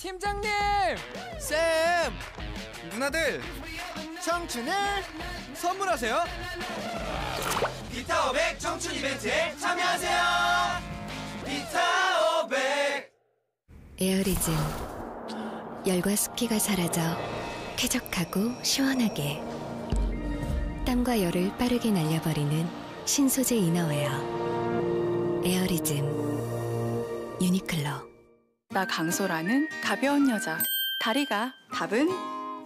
팀장님! 쌤! 누나들! 청춘을 선물하세요! 비타500 청춘 이벤트에 참여하세요! 비타500 에어리즘. 열과 습기가 사라져 쾌적하고 시원하게 땀과 열을 빠르게 날려버리는 신소재 이너웨어 에어리즘. 유니클로. 나 강소라는 가벼운 여자. 다리가 답은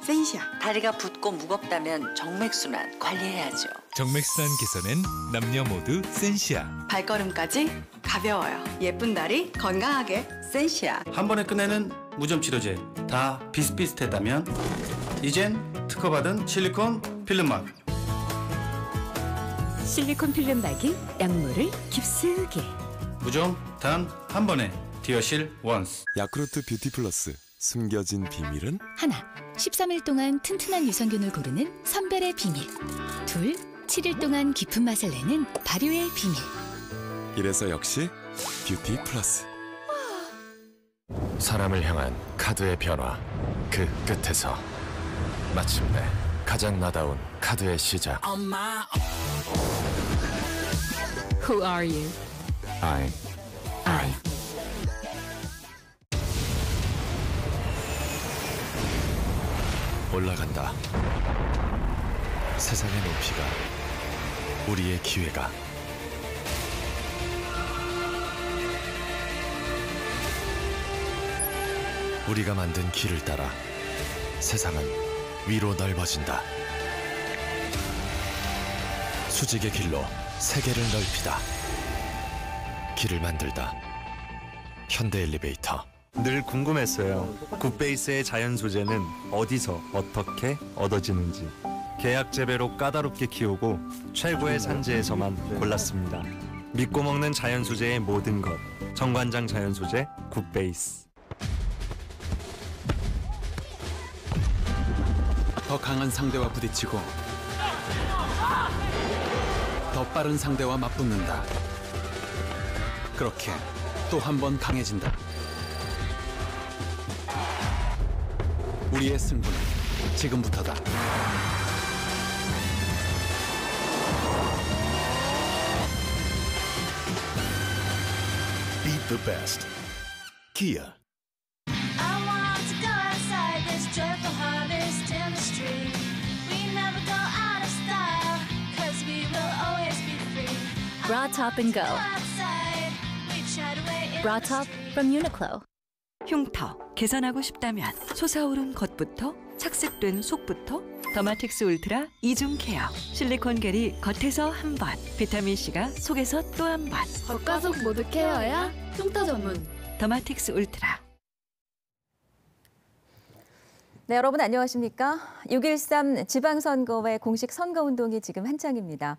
센시아. 다리가 붓고 무겁다면 정맥순환 관리해야죠. 정맥순환 개선엔 남녀 모두 센시아. 발걸음까지 가벼워요. 예쁜 다리 건강하게 센시아. 한 번에 끝내는 무좀 치료제 다 비슷비슷했다면 이젠 특허받은 실리콘 필름막. 실리콘 필름막이 약물을 깊숙이. 무좀 단 한 번에 디어실 원스. 야쿠르트 뷰티 플러스. 숨겨진 비밀은? 하나, 13일 동안 튼튼한 유산균을 고르는 선별의 비밀. 둘, 7일 동안 깊은 맛을 내는 발효의 비밀. 이래서 역시 뷰티 플러스. 사람을 향한 카드의 변화. 그 끝에서 마침내 가장 나다운 카드의 시작. Who are you? I. 올라간다. 세상의 높이가, 우리의 기회가. 우리가 만든 길을 따라 세상은 위로 넓어진다. 수직의 길로 세계를 넓히다. 길을 만들다. 현대 엘리베이터. 늘 궁금했어요. 굿베이스의 자연 소재는 어디서 어떻게 얻어지는지. 계약 재배로 까다롭게 키우고 최고의 산지에서만 골랐습니다. 믿고 먹는 자연 소재의 모든 것. 정관장 자연 소재 굿베이스. 더 강한 상대와 부딪히고 더 빠른 상대와 맞붙는다. 그렇게 또 한 번 강해진다. 우리의 승부는 지금부터다. Beat the best. Kia. I want to go outside this joyful harvest in the street. We never go out of style, 'cause we will always be free. Bra Top and Go. Outside, we chat away in Bra the Top street. from Uniqlo. 흉터 개선하고 싶다면 솟아오른 겉부터 착색된 속부터 더마틱스 울트라 이중 케어. 실리콘 겔이 겉에서 한 번, 비타민C가 속에서 또 한 번. 겉과 속 모두 케어야 흉터 전문. 더마틱스 울트라. 네, 여러분 안녕하십니까? 6.13 지방선거의 공식 선거운동이 지금 한창입니다.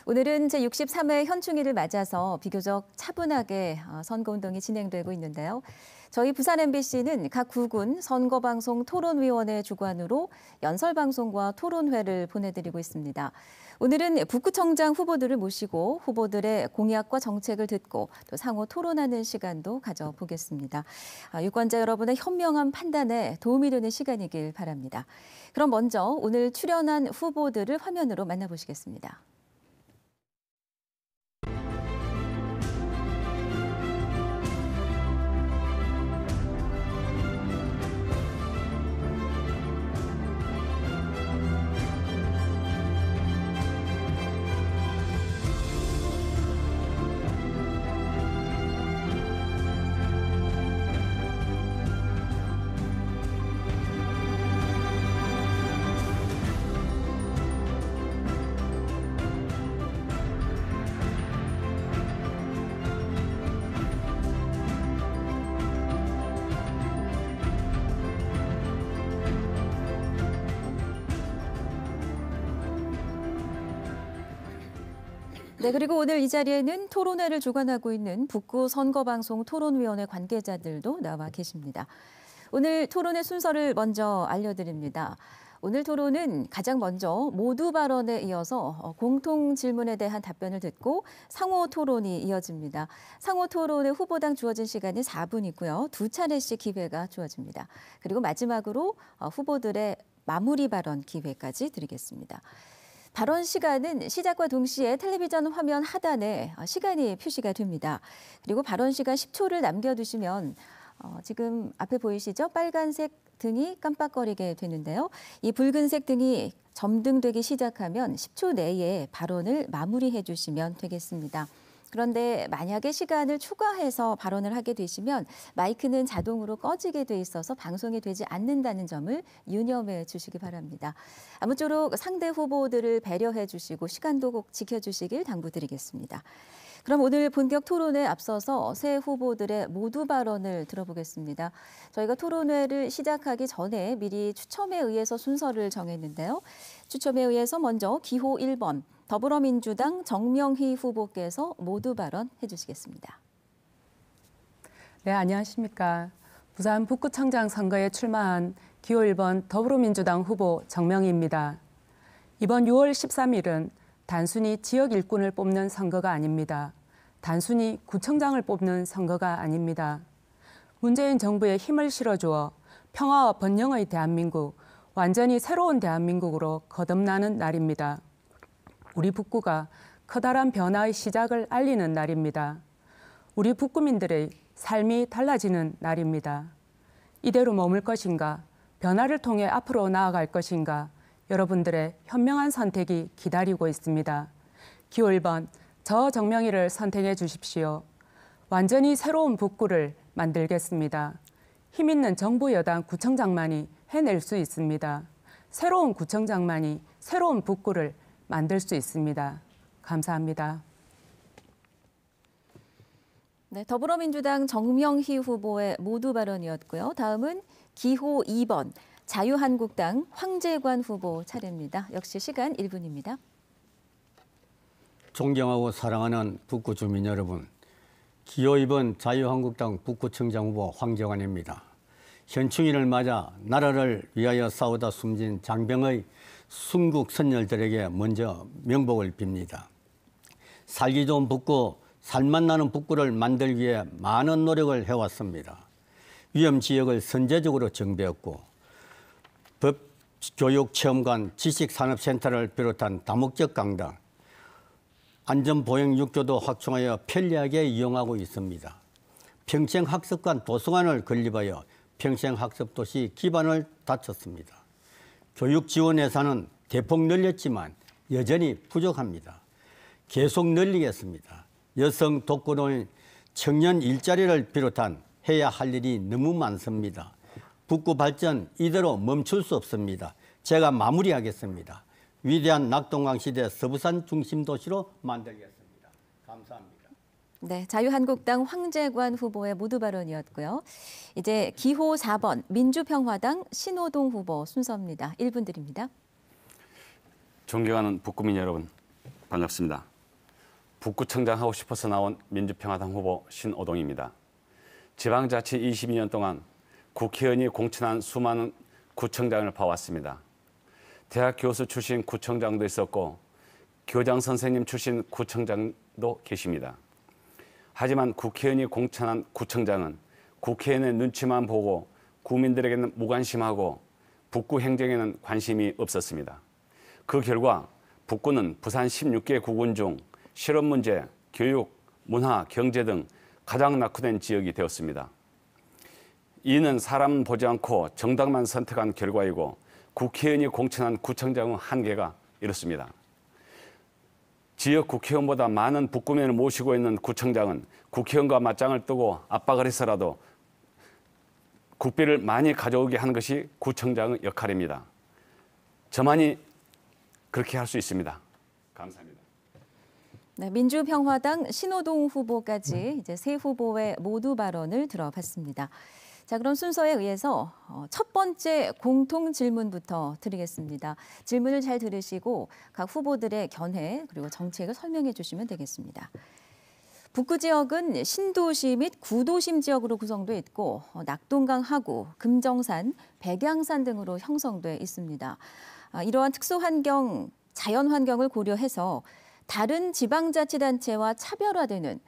오늘은 제63회 현충일을 맞아서 비교적 차분하게 선거운동이 진행되고 있는데요. 저희 부산 MBC는 각 구군 선거방송 토론위원회 주관으로 연설방송과 토론회를 보내드리고 있습니다. 오늘은 북구청장 후보들을 모시고 후보들의 공약과 정책을 듣고 또 상호 토론하는 시간도 가져보겠습니다. 유권자 여러분의 현명한 판단에 도움이 되는 시간이길 바랍니다. 그럼 먼저 오늘 출연한 후보들을 화면으로 만나보시겠습니다. 네, 그리고 오늘 이 자리에는 토론회를 주관하고 있는 북구 선거방송 토론위원회 관계자들도 나와 계십니다. 오늘 토론회 순서를 먼저 알려드립니다. 오늘 토론은 가장 먼저 모두 발언에 이어서 공통 질문에 대한 답변을 듣고 상호 토론이 이어집니다. 상호 토론에 후보당 주어진 시간이 4분이고요. 두 차례씩 기회가 주어집니다. 그리고 마지막으로 후보들의 마무리 발언 기회까지 드리겠습니다. 발언 시간은 시작과 동시에 텔레비전 화면 하단에 시간이 표시가 됩니다. 그리고 발언 시간 10초를 남겨두시면 지금 앞에 보이시죠? 빨간색 등이 깜빡거리게 되는데요. 이 붉은색 등이 점등되기 시작하면 10초 내에 발언을 마무리해 주시면 되겠습니다. 그런데 만약에 시간을 추가해서 발언을 하게 되시면 마이크는 자동으로 꺼지게 돼 있어서 방송이 되지 않는다는 점을 유념해 주시기 바랍니다. 아무쪼록 상대 후보들을 배려해 주시고 시간도 꼭 지켜주시길 당부드리겠습니다. 그럼 오늘 본격 토론에 앞서서 새 후보들의 모두 발언을 들어보겠습니다. 저희가 토론회를 시작하기 전에 미리 추첨에 의해서 순서를 정했는데요. 추첨에 의해서 먼저 기호 1번 더불어민주당 정명희 후보께서 모두 발언해 주시겠습니다. 네, 안녕하십니까. 부산 북구청장 선거에 출마한 기호 1번 더불어민주당 후보 정명희입니다. 이번 6월 13일은 단순히 지역 일꾼을 뽑는 선거가 아닙니다. 단순히 구청장을 뽑는 선거가 아닙니다. 문재인 정부에 힘을 실어주어 평화와 번영의 대한민국, 완전히 새로운 대한민국으로 거듭나는 날입니다. 우리 북구가 커다란 변화의 시작을 알리는 날입니다. 우리 북구민들의 삶이 달라지는 날입니다. 이대로 머물 것인가, 변화를 통해 앞으로 나아갈 것인가, 여러분들의 현명한 선택이 기다리고 있습니다. 기호 1번 저 정명희를 선택해 주십시오. 완전히 새로운 북구를 만들겠습니다. 힘있는 정부 여당 구청장만이 해낼 수 있습니다. 새로운 구청장만이 새로운 북구를 만들 수 있습니다. 감사합니다. 네, 더불어민주당 정명희 후보의 모두 발언이었고요. 다음은 기호 2번 자유한국당 황재관 후보 차례입니다. 역시 시간 1분입니다. 존경하고 사랑하는 북구 주민 여러분, 기호 2번 자유한국당 북구청장 후보 황재관입니다. 현충일을 맞아 나라를 위하여 싸우다 숨진 장병의 순국 선열들에게 먼저 명복을 빕니다. 살기 좋은 북구, 살맛 나는 북구를 만들기 위해 많은 노력을 해왔습니다. 위험 지역을 선제적으로 정비했고 법, 교육, 체험관, 지식산업센터를 비롯한 다목적 강당, 안전보행 육교도 확충하여 편리하게 이용하고 있습니다. 평생학습관 도서관을 건립하여 평생학습도시 기반을 다쳤습니다. 교육 지원 예산은 대폭 늘렸지만 여전히 부족합니다. 계속 늘리겠습니다. 여성 독거노인, 청년 일자리를 비롯한 해야 할 일이 너무 많습니다. 북구 발전 이대로 멈출 수 없습니다. 제가 마무리하겠습니다. 위대한 낙동강 시대 서부산 중심 도시로 만들겠습니다. 감사합니다. 네, 자유한국당 황재관 후보의 모두 발언이었고요. 이제 기호 4번 민주평화당 신호동 후보 순서입니다. 1분 드립니다. 존경하는 북구민 여러분, 반갑습니다. 북구청장 하고 싶어서 나온 민주평화당 후보 신호동입니다. 지방자치 22년 동안 국회의원이 공천한 수많은 구청장을 봐왔습니다. 대학 교수 출신 구청장도 있었고 교장 선생님 출신 구청장도 계십니다. 하지만 국회의원이 공천한 구청장은 국회의원의 눈치만 보고 국민들에게는 무관심하고 북구 행정에는 관심이 없었습니다. 그 결과 북구는 부산 16개 구군 중 실업 문제, 교육, 문화, 경제 등 가장 낙후된 지역이 되었습니다. 이는 사람 보지 않고 정당만 선택한 결과이고 국회의원이 공천한 구청장의 한계가 이렇습니다. 지역 국회의원보다 많은 북구민을 모시고 있는 구청장은 국회의원과 맞짱을 뜨고 압박을 해서라도 국비를 많이 가져오게 하는 것이 구청장의 역할입니다. 저만이 그렇게 할 수 있습니다. 감사합니다. 네, 민주평화당 신호동 후보까지 이제 세 후보의 모두 발언을 들어봤습니다. 자, 그럼 순서에 의해서 첫 번째 공통 질문부터 드리겠습니다. 질문을 잘 들으시고 각 후보들의 견해 그리고 정책을 설명해 주시면 되겠습니다. 북구 지역은 신도시 및 구도심 지역으로 구성돼 있고 낙동강 하구, 금정산, 백양산 등으로 형성돼 있습니다. 이러한 특수환경, 자연환경을 고려해서 다른 지방자치단체와 차별화되는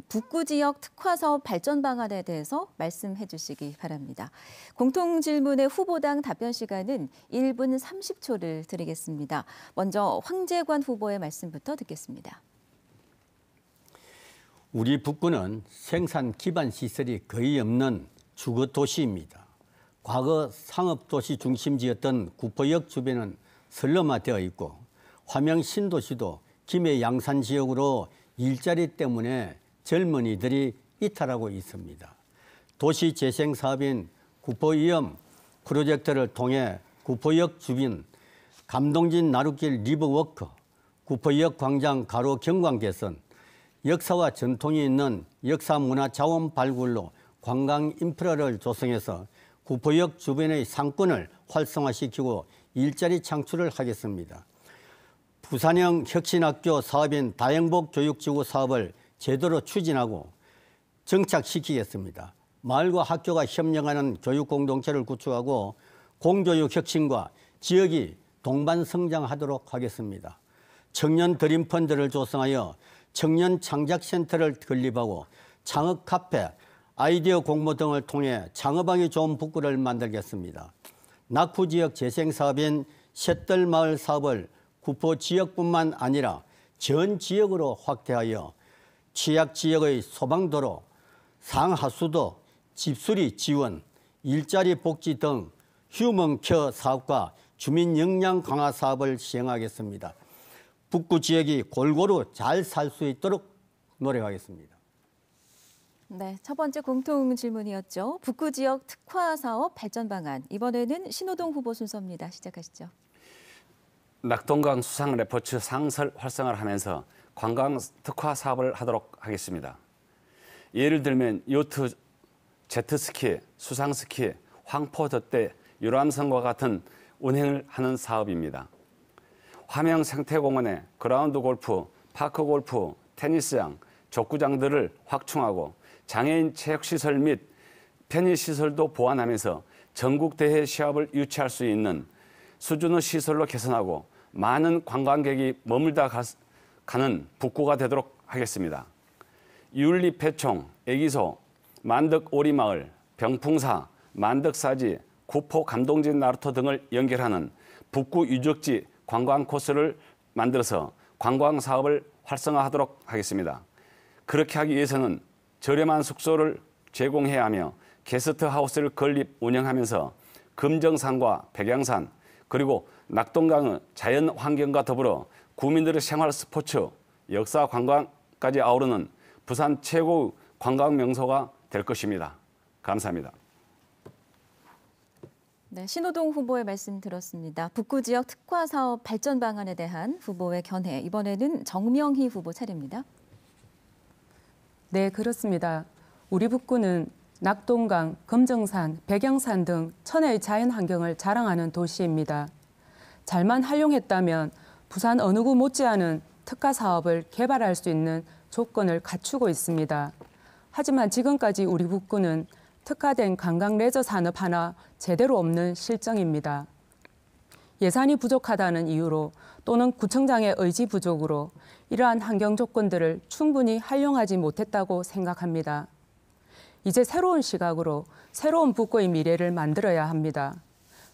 북구 지역 특화사업 발전 방안에 대해서 말씀해 주시기 바랍니다. 공통질문의 후보당 답변 시간은 1분 30초를 드리겠습니다. 먼저 황재관 후보의 말씀부터 듣겠습니다. 우리 북구는 생산 기반 시설이 거의 없는 주거 도시입니다. 과거 상업도시 중심지였던 구포역 주변은 선로화되어 있고 화명 신도시도 김해 양산 지역으로 일자리 때문에 젊은이들이 이탈하고 있습니다. 도시 재생 사업인 구포이엄 프로젝트를 통해 구포역 주변 감동진 나룻길 리버워크, 구포역 광장 가로 경관 개선, 역사와 전통이 있는 역사문화 자원 발굴로 관광 인프라를 조성해서 구포역 주변의 상권을 활성화시키고 일자리 창출을 하겠습니다. 부산형 혁신학교 사업인 다행복 교육지구 사업을 제대로 추진하고 정착시키겠습니다. 마을과 학교가 협력하는 교육 공동체를 구축하고 공교육 혁신과 지역이 동반 성장하도록 하겠습니다. 청년 드림 펀드를 조성하여 청년 창작센터를 건립하고 창업 카페, 아이디어 공모 등을 통해 창업하기 좋은 북구를 만들겠습니다. 낙후 지역 재생 사업인 셋들마을 사업을 구포 지역뿐만 아니라 전 지역으로 확대하여 취약 지역의 소방도로, 상하수도, 집수리 지원, 일자리 복지 등 휴먼케어 사업과 주민 역량 강화 사업을 시행하겠습니다. 북구 지역이 골고루 잘 살 수 있도록 노력하겠습니다. 네, 첫 번째 공통 질문이었죠. 북구 지역 특화 사업 발전 방안. 이번에는 신호동 후보 순서입니다. 시작하시죠. 낙동강 수상 레포츠 상설 활성화를 하면서 관광 특화 사업을 하도록 하겠습니다. 예를 들면 요트, 제트스키, 수상스키, 황포덧대, 유람선과 같은 운행을 하는 사업입니다. 화명 생태공원에 그라운드 골프, 파크 골프, 테니스장, 족구장들을 확충하고 장애인 체육시설 및 편의시설도 보완하면서 전국대회 시합을 유치할 수 있는 수준의 시설로 개선하고 많은 관광객이 머물다 가는 북구가 되도록 하겠습니다. 율리패총, 애기소, 만덕오리마을, 병풍사, 만덕사지, 구포 감동진 나루터 등을 연결하는 북구 유적지 관광 코스를 만들어서 관광 사업을 활성화하도록 하겠습니다. 그렇게 하기 위해서는 저렴한 숙소를 제공해야 하며 게스트하우스를 건립 운영하면서 금정산과 백양산 그리고 낙동강의 자연 환경과 더불어 구민들의 생활 스포츠, 역사 관광까지 아우르는 부산 최고의 관광 명소가 될 것입니다. 감사합니다. 네, 신호동 후보의 말씀 들었습니다. 북구 지역 특화 사업 발전 방안에 대한 후보의 견해. 이번에는 정명희 후보 차례입니다. 네, 그렇습니다. 우리 북구는 낙동강, 금정산, 백양산 등 천혜의 자연 환경을 자랑하는 도시입니다. 잘만 활용했다면 부산 어느 구 못지않은 특화 사업을 개발할 수 있는 조건을 갖추고 있습니다. 하지만 지금까지 우리 북구는 특화된 관광 레저 산업 하나 제대로 없는 실정입니다. 예산이 부족하다는 이유로 또는 구청장의 의지 부족으로 이러한 환경 조건들을 충분히 활용하지 못했다고 생각합니다. 이제 새로운 시각으로 새로운 북구의 미래를 만들어야 합니다.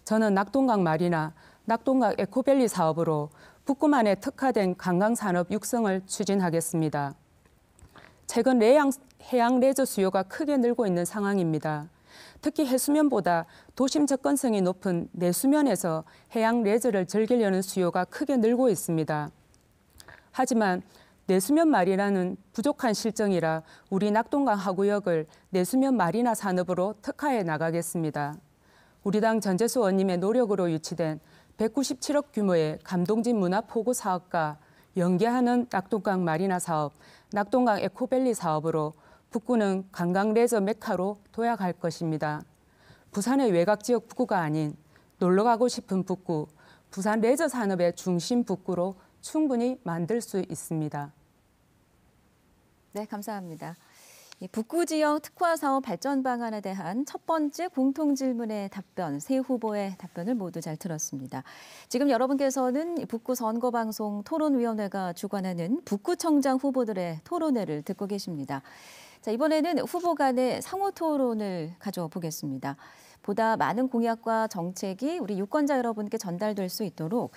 저는 낙동강 마리나, 낙동강 에코밸리 사업으로 북구만의 특화된 관광산업 육성을 추진하겠습니다. 최근 해양 레저 수요가 크게 늘고 있는 상황입니다. 특히 해수면보다 도심 접근성이 높은 내수면에서 해양 레저를 즐기려는 수요가 크게 늘고 있습니다. 하지만 내수면 마리나는 부족한 실정이라 우리 낙동강 하구역을 내수면 마리나 산업으로 특화해 나가겠습니다. 우리 당 전재수 의원님의 노력으로 유치된 197억 규모의 감동진 문화포구 사업과 연계하는 낙동강 마리나 사업, 낙동강 에코밸리 사업으로 북구는 관광 레저 메카로 도약할 것입니다. 부산의 외곽지역 북구가 아닌 놀러가고 싶은 북구, 부산 레저 산업의 중심 북구로 충분히 만들 수 있습니다. 네, 감사합니다. 이 북구 지역 특화 사업 발전 방안에 대한 첫 번째 공통 질문의 답변, 세 후보의 답변을 모두 잘 들었습니다. 지금 여러분께서는 북구 선거방송 토론위원회가 주관하는 북구청장 후보들의 토론회를 듣고 계십니다. 자, 이번에는 후보 간의 상호 토론을 가져보겠습니다. 보다 많은 공약과 정책이 우리 유권자 여러분께 전달될 수 있도록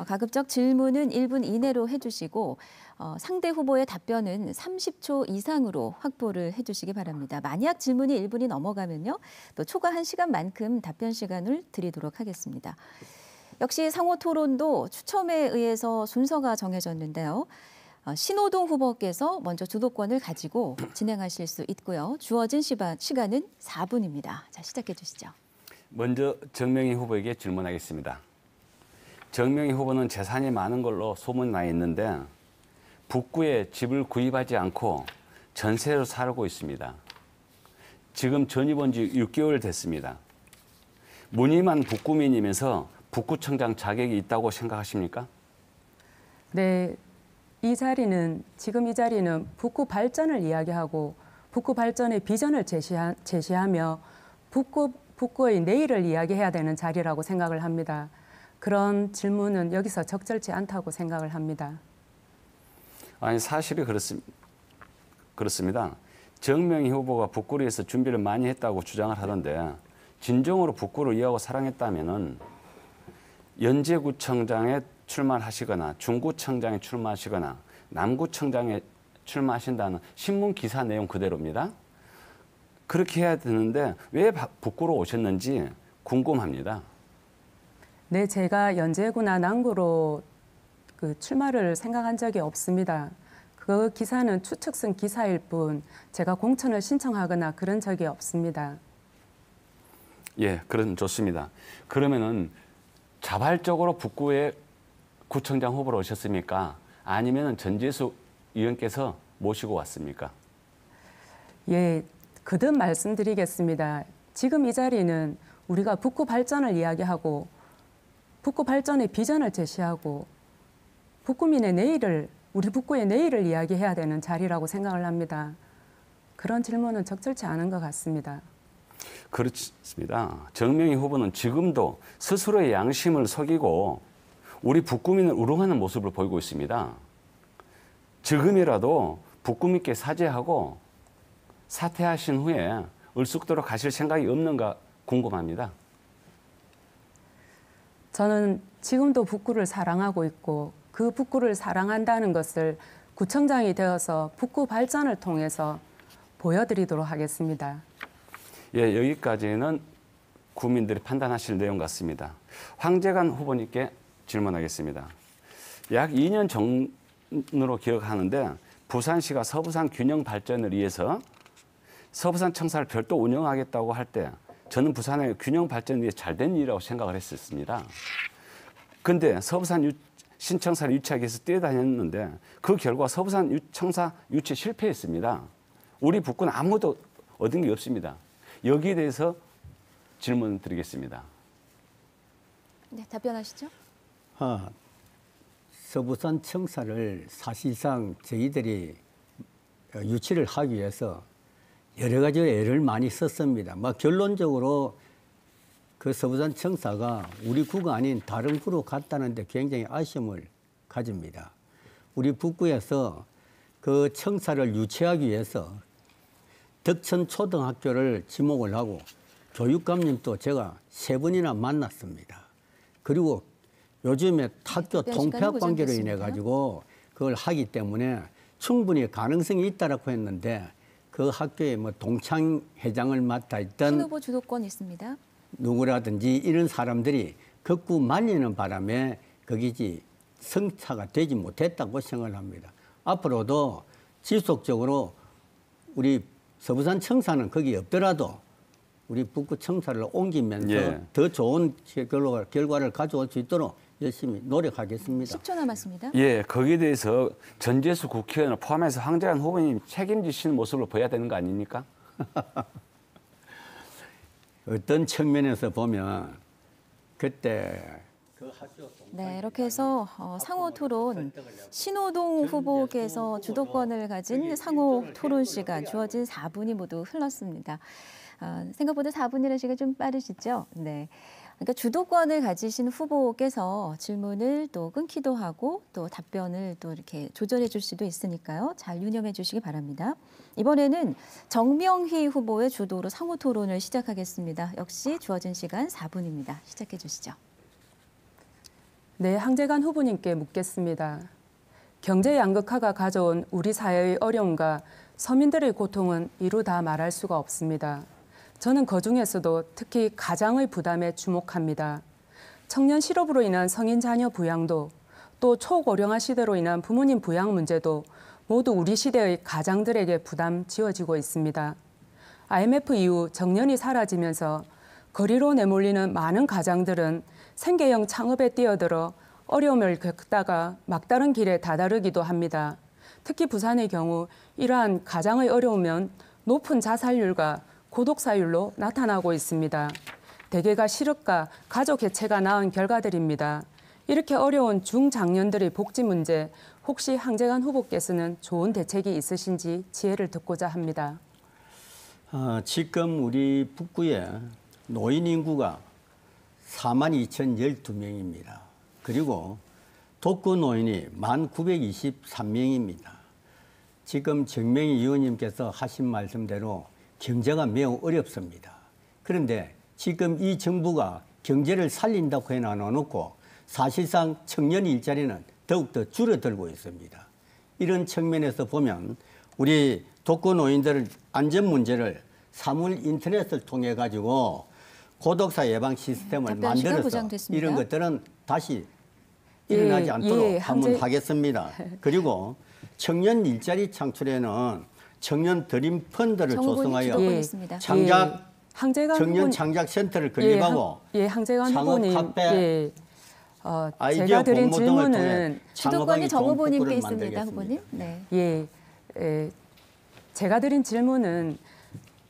가급적 질문은 1분 이내로 해주시고 상대 후보의 답변은 30초 이상으로 확보를 해주시기 바랍니다. 만약 질문이 1분이 넘어가면요, 또 초과 1시간만큼 답변 시간을 드리도록 하겠습니다. 역시 상호 토론도 추첨에 의해서 순서가 정해졌는데요. 신호동 후보께서 먼저 주도권을 가지고 진행하실 수 있고요. 주어진 시간은 4분입니다. 자, 시작해 주시죠. 먼저 정명희 후보에게 질문하겠습니다. 정명희 후보는 재산이 많은 걸로 소문나 있는데 북구에 집을 구입하지 않고 전세로 살고 있습니다. 지금 전입 지 6개월 됐습니다. 무님한 북구민이면서 북구청장 자격이 있다고 생각하십니까? 네. 지금 이 자리는 북구 발전을 이야기하고 북구 발전의 비전을 제시하며 북구의 내일을 이야기해야 되는 자리라고 생각을 합니다. 그런 질문은 여기서 적절치 않다고 생각을 합니다. 아니, 사실이 그렇습니다. 정명희 후보가 북구를 위해서 준비를 많이 했다고 주장을 하던데 진정으로 북구를 이해하고 사랑했다면은 연제구청장에 출마하시거나 중구청장에 출마하시거나 남구청장에 출마하신다는 신문 기사 내용 그대로입니다. 그렇게 해야 되는데 왜 북구로 오셨는지 궁금합니다. 네, 제가 연제구나 남구로 출마를 생각한 적이 없습니다. 그 기사는 추측성 기사일 뿐 제가 공천을 신청하거나 그런 적이 없습니다. 예, 그럼 좋습니다. 그러면은 자발적으로 북구에 구청장 후보로 오셨습니까? 아니면 전재수 의원께서 모시고 왔습니까? 예, 거듭 말씀드리겠습니다. 지금 이 자리는 우리가 북구 발전을 이야기하고 북구 발전의 비전을 제시하고 북구민의 내일을, 우리 북구의 내일을 이야기해야 되는 자리라고 생각을 합니다. 그런 질문은 적절치 않은 것 같습니다. 그렇습니다. 정명희 후보는 지금도 스스로의 양심을 속이고 우리 북구민을 우롱하는 모습을 보이고 있습니다. 지금이라도 북구민께 사죄하고 사퇴하신 후에 을숙도로 가실 생각이 없는가 궁금합니다. 저는 지금도 북구를 사랑하고 있고 그 북구를 사랑한다는 것을 구청장이 되어서 북구 발전을 통해서 보여드리도록 하겠습니다. 예, 여기까지는 국민들이 판단하실 내용 같습니다. 황재관 후보님께 질문하겠습니다. 약 2년 전으로 기억하는데 부산시가 서부산 균형 발전을 위해서 서부산 청사를 별도 운영하겠다고 할 때 저는 부산의 균형 발전을 위해 잘된 일이라고 생각을 했었습니다. 근데 서부산 신청사를 유치하기 위해서 뛰어다녔는데 그 결과 서부산 청사 유치 실패했습니다. 우리 북구는 아무도 얻은 게 없습니다. 여기에 대해서 질문 드리겠습니다. 네, 답변하시죠. 서부산 청사를 사실상 저희들이 유치를 하기 위해서 여러 가지 애를 많이 썼습니다. 결론적으로 그 서부산 청사가 우리 구가 아닌 다른 구로 갔다는데 굉장히 아쉬움을 가집니다. 우리 북구에서 그 청사를 유치하기 위해서 덕천초등학교를 지목을 하고 교육감님도 제가 3번이나 만났습니다. 그리고 요즘에 학교 통폐합 관계로 인해 가지고 그걸 하기 때문에 충분히 가능성이 있다라고 했는데 그 학교에 동창 회장을 맡아 있던 신 후보 주도권 있습니다. 누구라든지 이런 사람들이 극구 말리는 바람에 거기지 성사가 되지 못했다고 생각을 합니다. 앞으로도 지속적으로 우리 서부산 청사는 거기 없더라도 우리 북구 청사를 옮기면서 더 좋은 결과를 가져올 수 있도록 열심히 노력하겠습니다. 10초 남았습니다. 예, 거기에 대해서 전재수 국회의원을 포함해서 황재관 후보님 책임지시는 모습을 보여야 되는 거 아닙니까? 어떤 측면에서 보면 그때 그 네, 이렇게 해서 상호 토론 신호동 후보께서 주도권을 가진 상호 토론 시간 주어진 4분이 모두 흘렀습니다. 생각보다 4분이라는 시간 좀 빠르시죠? 네. 그러니까 주도권을 가지신 후보께서 질문을 또 끊기도 하고 또 답변을 또 이렇게 조절해 줄 수도 있으니까요. 잘 유념해 주시기 바랍니다. 이번에는 정명희 후보의 주도로 상호 토론을 시작하겠습니다. 역시 주어진 시간 4분입니다. 시작해 주시죠. 네, 항재관 후보님께 묻겠습니다. 경제 양극화가 가져온 우리 사회의 어려움과 서민들의 고통은 이루 다 말할 수가 없습니다. 저는 그중에서도 특히 가장의 부담에 주목합니다. 청년 실업으로 인한 성인 자녀 부양도 또 초고령화 시대로 인한 부모님 부양 문제도 모두 우리 시대의 가장들에게 부담 지어지고 있습니다. IMF 이후 정년이 사라지면서 거리로 내몰리는 많은 가장들은 생계형 창업에 뛰어들어 어려움을 겪다가 막다른 길에 다다르기도 합니다. 특히 부산의 경우 이러한 가장의 어려움은 높은 자살률과 고독사율로 나타나고 있습니다. 대개가 실업과 가족 해체가 낳은 결과들입니다. 이렇게 어려운 중장년들의 복지 문제, 혹시 항재관 후보께서는 좋은 대책이 있으신지 지혜를 듣고자 합니다. 지금 우리 북구에 노인 인구가 42,012명입니다. 그리고 독거 노인이 1923명입니다. 지금 정명희 의원님께서 하신 말씀대로 경제가 매우 어렵습니다. 그런데 지금 이 정부가 경제를 살린다고 해놔놓고 사실상 청년 일자리는 더욱더 줄어들고 있습니다. 이런 측면에서 보면 우리 독거 노인들 안전 문제를 사물 인터넷을 통해 가지고 고독사 예방 시스템을 만들어서 이런 것들은 다시 일어나지 않도록 하겠습니다. 그리고 청년 일자리 창출에는 청년 드림 펀드를 조성하여 청년 창작 센터를 건립하고 창업 카페, 아이디어 공모 등을 통해 주도권이 정 후보님께 있습니다. 후보님. 네. 제가 드린 질문은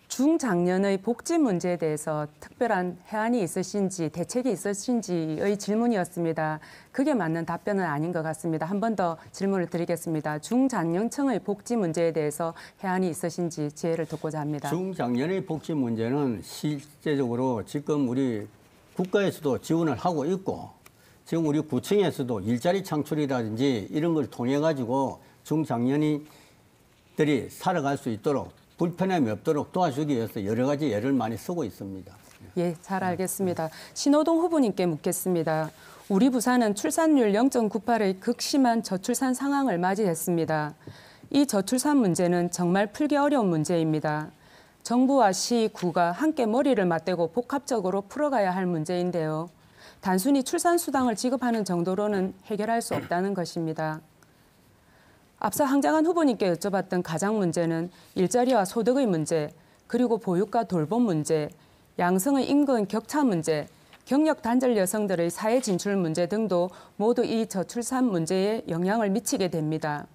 중장년의 복지 문제에 대해서 특별한 해안이 있으신지 대책이 있으신지의 질문이었습니다. 그게 맞는 답변은 아닌 것 같습니다. 한 번 더 질문을 드리겠습니다. 중장년층의 복지 문제에 대해서 해안이 있으신지 지혜를 듣고자 합니다. 중장년의 복지 문제는 실제적으로 지금 우리 국가에서도 지원을 하고 있고 지금 우리 구청에서도 일자리 창출이라든지 이런 걸 통해 가지고 중장년이들이 살아갈 수 있도록 불편함이 없도록 도와주기 위해서 여러 가지 예를 많이 쓰고 있습니다. 예, 잘 알겠습니다. 신호동 후보님께 묻겠습니다. 우리 부산은 출산율 0.98의 극심한 저출산 상황을 맞이했습니다. 이 저출산 문제는 정말 풀기 어려운 문제입니다. 정부와 시, 구가 함께 머리를 맞대고 복합적으로 풀어가야 할 문제인데요. 단순히 출산수당을 지급하는 정도로는 해결할 수 없다는 것입니다. 앞서 항재관 후보님께 여쭤봤던 가장 문제는 일자리와 소득의 문제, 그리고 보육과 돌봄 문제, 양성의 임금 격차 문제, 경력 단절 여성들의 사회 진출 문제 등도 모두 이 저출산 문제에 영향을 미치게 됩니다.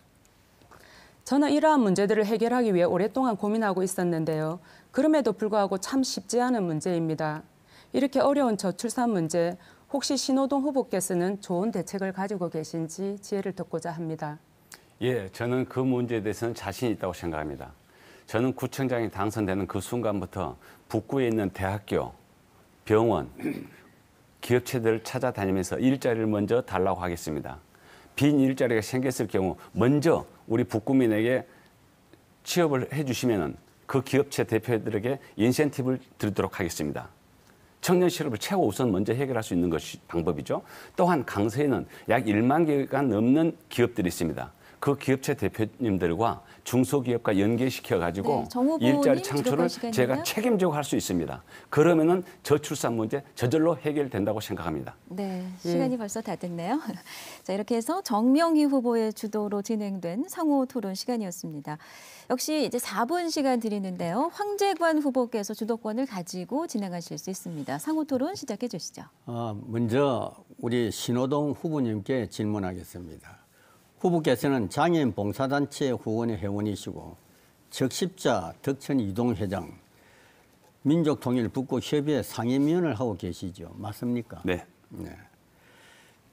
저는 이러한 문제들을 해결하기 위해 오랫동안 고민하고 있었는데요. 그럼에도 불구하고 참 쉽지 않은 문제입니다. 이렇게 어려운 저출산 문제, 혹시 신호동 후보께서는 좋은 대책을 가지고 계신지 지혜를 듣고자 합니다. 예, 저는 그 문제에 대해서는 자신 있다고 생각합니다. 저는 구청장이 당선되는 그 순간부터 북구에 있는 대학교, 병원, 기업체들을 찾아다니면서 일자리를 먼저 달라고 하겠습니다. 빈 일자리가 생겼을 경우 먼저 우리 북구민에게 취업을 해주시면 그 기업체 대표들에게 인센티브를 드리도록 하겠습니다. 청년 실업을 최고 우선 먼저 해결할 수 있는 것이 방법이죠. 또한 강서에는 약 1만 개가 넘는 기업들이 있습니다. 그 기업체 대표님들과 중소기업과 연계시켜가지고 일자리 창출을 제가 책임지고 할 수 있습니다. 그러면은 저출산 문제 저절로 해결된다고 생각합니다. 네, 시간이 벌써 다 됐네요. 자, 이렇게 해서 정명희 후보의 주도로 진행된 상호 토론 시간이었습니다. 역시 이제 4분 시간 드리는데요. 황재관 후보께서 주도권을 가지고 진행하실 수 있습니다. 상호 토론 시작해 주시죠. 먼저 우리 신호동 후보님께 질문하겠습니다. 후보께서는 장애인 봉사단체 후원회 회원이시고 적십자 덕천 이동회장, 민족통일 북구협의회 상임위원을 하고 계시죠. 맞습니까? 네. 네.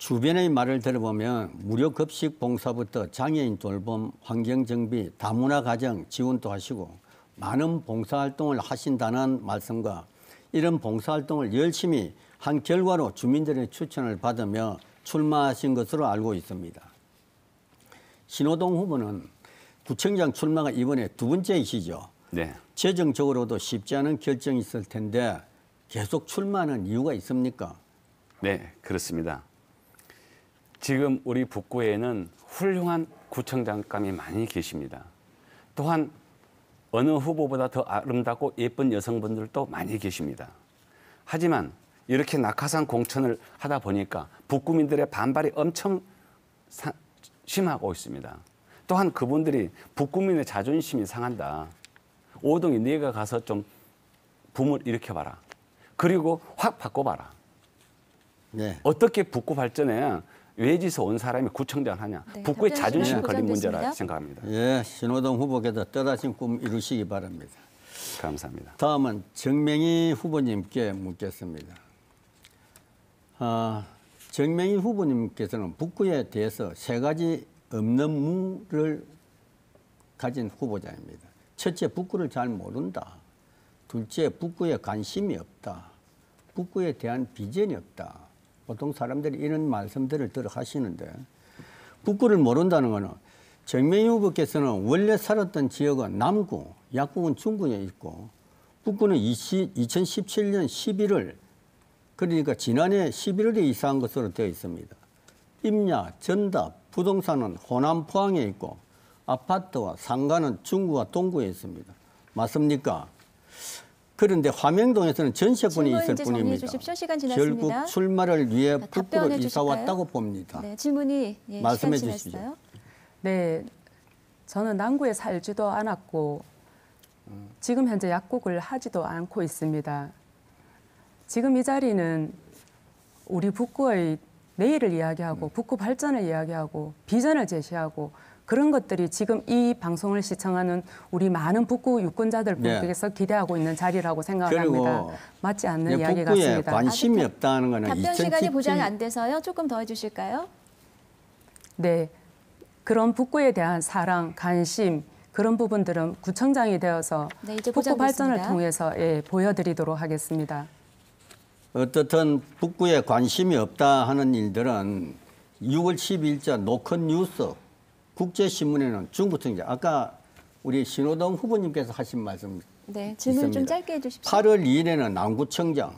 주변의 말을 들어보면 무료 급식 봉사부터 장애인 돌봄, 환경정비, 다문화 가정 지원도 하시고 많은 봉사활동을 하신다는 말씀과 이런 봉사활동을 열심히 한 결과로 주민들의 추천을 받으며 출마하신 것으로 알고 있습니다. 신호동 후보는 구청장 출마가 이번에 두 번째이시죠. 네. 재정적으로도 쉽지 않은 결정이 있을 텐데 계속 출마하는 이유가 있습니까? 네, 그렇습니다. 지금 우리 북구에는 훌륭한 구청장감이 많이 계십니다. 또한 어느 후보보다 더 아름답고 예쁜 여성분들도 많이 계십니다. 하지만 이렇게 낙하산 공천을 하다 보니까 북구민들의 반발이 엄청 심하고 있습니다. 또한 그분들이 북구민의 자존심이 상한다. 오동이 네가 가서 좀 붐을 일으켜봐라. 그리고 확 바꿔봐라. 네. 어떻게 북구 발전에 외지에서 온 사람이 구청장을 하냐. 네, 북구의 자존심 걸린 보장됐습니다. 문제라 생각합니다. 예, 신호동 후보께서 뜻하신 꿈 이루시기 바랍니다. 감사합니다. 다음은 정명희 후보님께 묻겠습니다. 정명희 후보님께서는 북구에 대해서 세 가지 없는 무를 가진 후보자입니다. 첫째, 북구를 잘 모른다. 둘째, 북구에 관심이 없다. 북구에 대한 비전이 없다. 보통 사람들이 이런 말씀들을 들어 하시는데 북구를 모른다는 것은 정명희 후보께서는 원래 살았던 지역은 남구, 약국은 중구에 있고 북구는 2017년 11월 그러니까 지난해 11월에 이사한 것으로 되어 있습니다. 임야, 전답, 부동산은 호남 포항에 있고 아파트와 상가는 중구와 동구에 있습니다. 맞습니까? 그런데 화명동에서는 전세권이 있을 뿐입니다. 주십시오. 시간 지났습니다. 결국 출마를 위해 북구로 이사 주실까요? 왔다고 봅니다. 네, 질문이 말씀해 시간 주시죠. 지났어요. 네, 저는 남구에 살지도 않았고 지금 현재 약국을 하지도 않고 있습니다. 지금 이 자리는 우리 북구의 내일을 이야기하고 북구 발전을 이야기하고 비전을 제시하고 그런 것들이 지금 이 방송을 시청하는 우리 많은 북구 유권자들 분께서 기대하고 있는 자리라고 생각을 합니다. 맞지 않는 이야기 북구에 같습니다. 관심이 없다는 것은 답변 시간이 보장이 안 돼서요. 조금 더 해주실까요? 네, 그런 북구에 대한 사랑, 관심 그런 부분들은 구청장이 되어서 네, 이제 북구 발전을 보장됐습니다. 통해서 보여드리도록 하겠습니다. 어떻든 북구에 관심이 없다 하는 일들은 6월 12일자 노컷 뉴스 국제신문에는 중부청장 아까 우리 신호동 후보님께서 하신 말씀 네, 질문 좀 있습니다. 짧게 해주십시오. 8월 2일에는 남구청장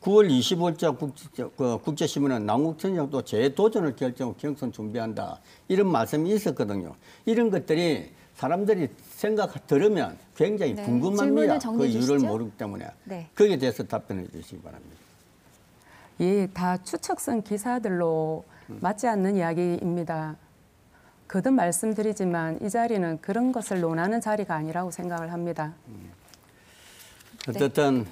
9월 25일자 국제신문은 남구청장도 재도전을 결정하고 경선 준비한다. 이런 말씀이 있었거든요. 이런 것들이 사람들이 들으면 굉장히 네, 궁금합니다. 그 정리해 이유를 주시죠. 모르기 때문에. 네. 거기에 대해서 답변해 주시기 바랍니다. 예, 다 추측성 기사들로 맞지 않는 이야기입니다. 거듭 말씀드리지만 이 자리는 그런 것을 논하는 자리가 아니라고 생각을 합니다. 어쨌든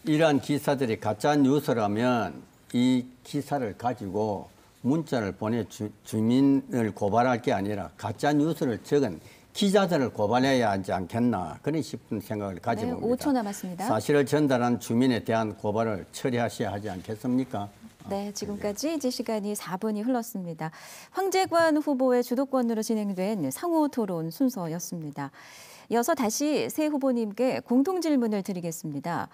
이러한 기사들이 가짜 뉴스라면 이 기사를 가지고 문자를 보내 주민을 고발할 게 아니라 가짜 뉴스를 적은 기자들을 고발해야 하지 않겠나 그런 싶은 생각을 가지고 네, 봅니다. 5초 남았습니다. 사실을 전달한 주민에 대한 고발을 처리하셔야 하지 않겠습니까? 네, 지금까지 이제 시간이 4분이 흘렀습니다. 황재관 후보의 주도권으로 진행된 상호 토론 순서였습니다. 이어서 다시 새 후보님께 공통 질문을 드리겠습니다.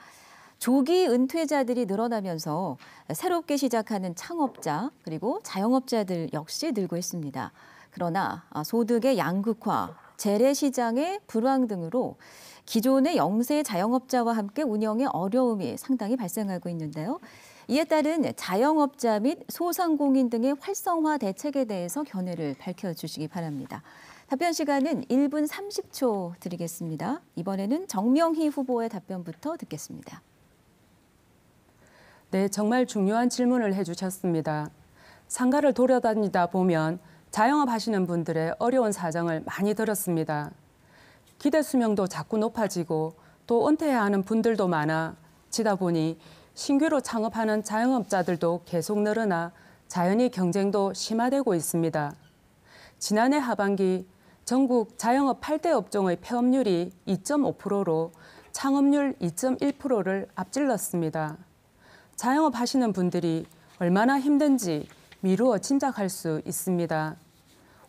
조기 은퇴자들이 늘어나면서 새롭게 시작하는 창업자 그리고 자영업자들 역시 늘고 있습니다. 그러나 소득의 양극화, 재래시장의 불황 등으로 기존의 영세 자영업자와 함께 운영에 어려움이 상당히 발생하고 있는데요. 이에 따른 자영업자 및 소상공인 등의 활성화 대책에 대해서 견해를 밝혀주시기 바랍니다. 답변 시간은 1분 30초 드리겠습니다. 이번에는 정명희 후보의 답변부터 듣겠습니다. 네, 정말 중요한 질문을 해주셨습니다. 상가를 돌아다니다 보면 자영업 하시는 분들의 어려운 사정을 많이 들었습니다. 기대 수명도 자꾸 높아지고 또 은퇴해야 하는 분들도 많아지다 보니 신규로 창업하는 자영업자들도 계속 늘어나 자연히 경쟁도 심화되고 있습니다. 지난해 하반기 전국 자영업 8대 업종의 폐업률이 2.5%로 창업률 2.1%를 앞질렀습니다. 자영업 하시는 분들이 얼마나 힘든지 미루어 짐작할 수 있습니다.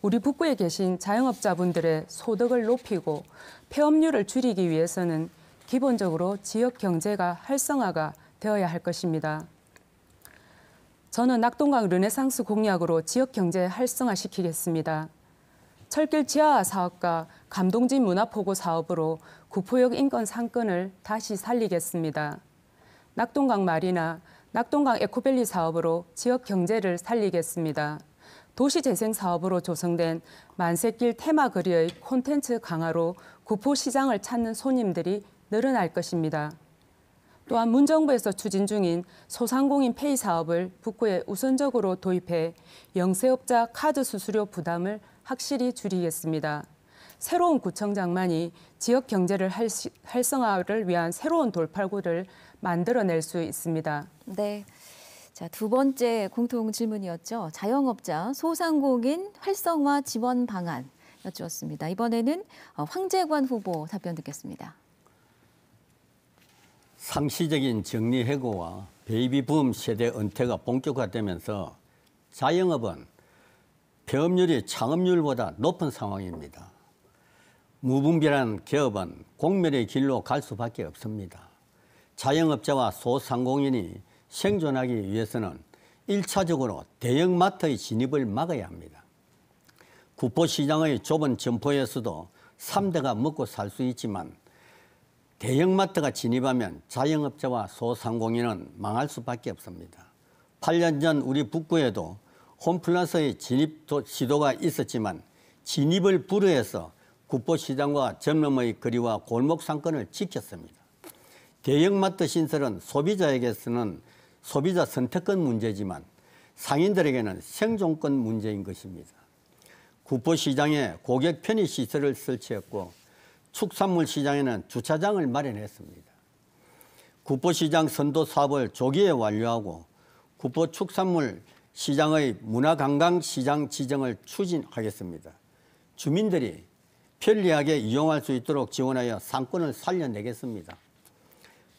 우리 북구에 계신 자영업자분들의 소득을 높이고 폐업률을 줄이기 위해서는 기본적으로 지역 경제가 활성화가 되어야 할 것입니다. 저는 낙동강 르네상스 공약으로 지역 경제 활성화시키겠습니다. 철길 지하화 사업과 감동진 문화포구 사업으로 구포역 인권 상권을 다시 살리겠습니다. 낙동강 마리나, 낙동강 에코밸리 사업으로 지역 경제를 살리겠습니다. 도시재생 사업으로 조성된 만세길 테마거리의 콘텐츠 강화로 구포시장을 찾는 손님들이 늘어날 것입니다. 또한 문정부에서 추진 중인 소상공인 페이 사업을 북구에 우선적으로 도입해 영세업자 카드 수수료 부담을 확실히 줄이겠습니다. 새로운 구청장만이 지역 경제를 활성화를 위한 새로운 돌파구를 만들어낼 수 있습니다. 네. 자, 두 번째 공통 질문이었죠. 자영업자 소상공인 활성화 지원 방안 여쭈었습니다. 이번에는 황재관 후보 답변 듣겠습니다. 상시적인 정리해고와 베이비붐 세대 은퇴가 본격화되면서 자영업은 폐업률이 창업률보다 높은 상황입니다. 무분별한 개업은 공멸의 길로 갈 수밖에 없습니다. 자영업자와 소상공인이 생존하기 위해서는 1차적으로 대형마트의 진입을 막아야 합니다. 구포시장의 좁은 점포에서도 3대가 먹고 살 수 있지만 대형마트가 진입하면 자영업자와 소상공인은 망할 수밖에 없습니다. 8년 전 우리 북구에도 홈플러스의 진입 시도가 있었지만 진입을 불허해서 구포시장과 전남의 거리와 골목 상권을 지켰습니다. 대형마트 신설은 소비자에게서는 소비자 선택권 문제지만 상인들에게는 생존권 문제인 것입니다. 구포시장에 고객 편의 시설을 설치했고 축산물 시장에는 주차장을 마련했습니다. 구포시장 선도 사업을 조기에 완료하고 구포 축산물 시장의 문화관광시장 지정을 추진하겠습니다. 주민들이 편리하게 이용할 수 있도록 지원하여 상권을 살려내겠습니다.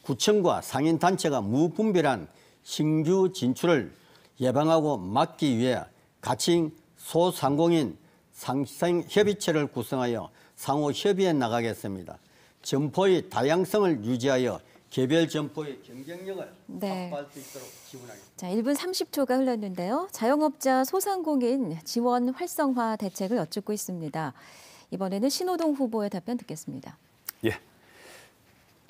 구청과 상인단체가 무분별한 신규 진출을 예방하고 막기 위해 가칭 소상공인 상생협의체를 구성하여 상호 협의해 나가겠습니다. 점포의 다양성을 유지하여 개별 점포의 경쟁력을 확보할 수 있도록 지원하겠습니다. 자, 1분 30초가 흘렀는데요. 자영업자 소상공인 지원 활성화 대책을 여쭙고 있습니다. 이번에는 신호동 후보의 답변 듣겠습니다. 예.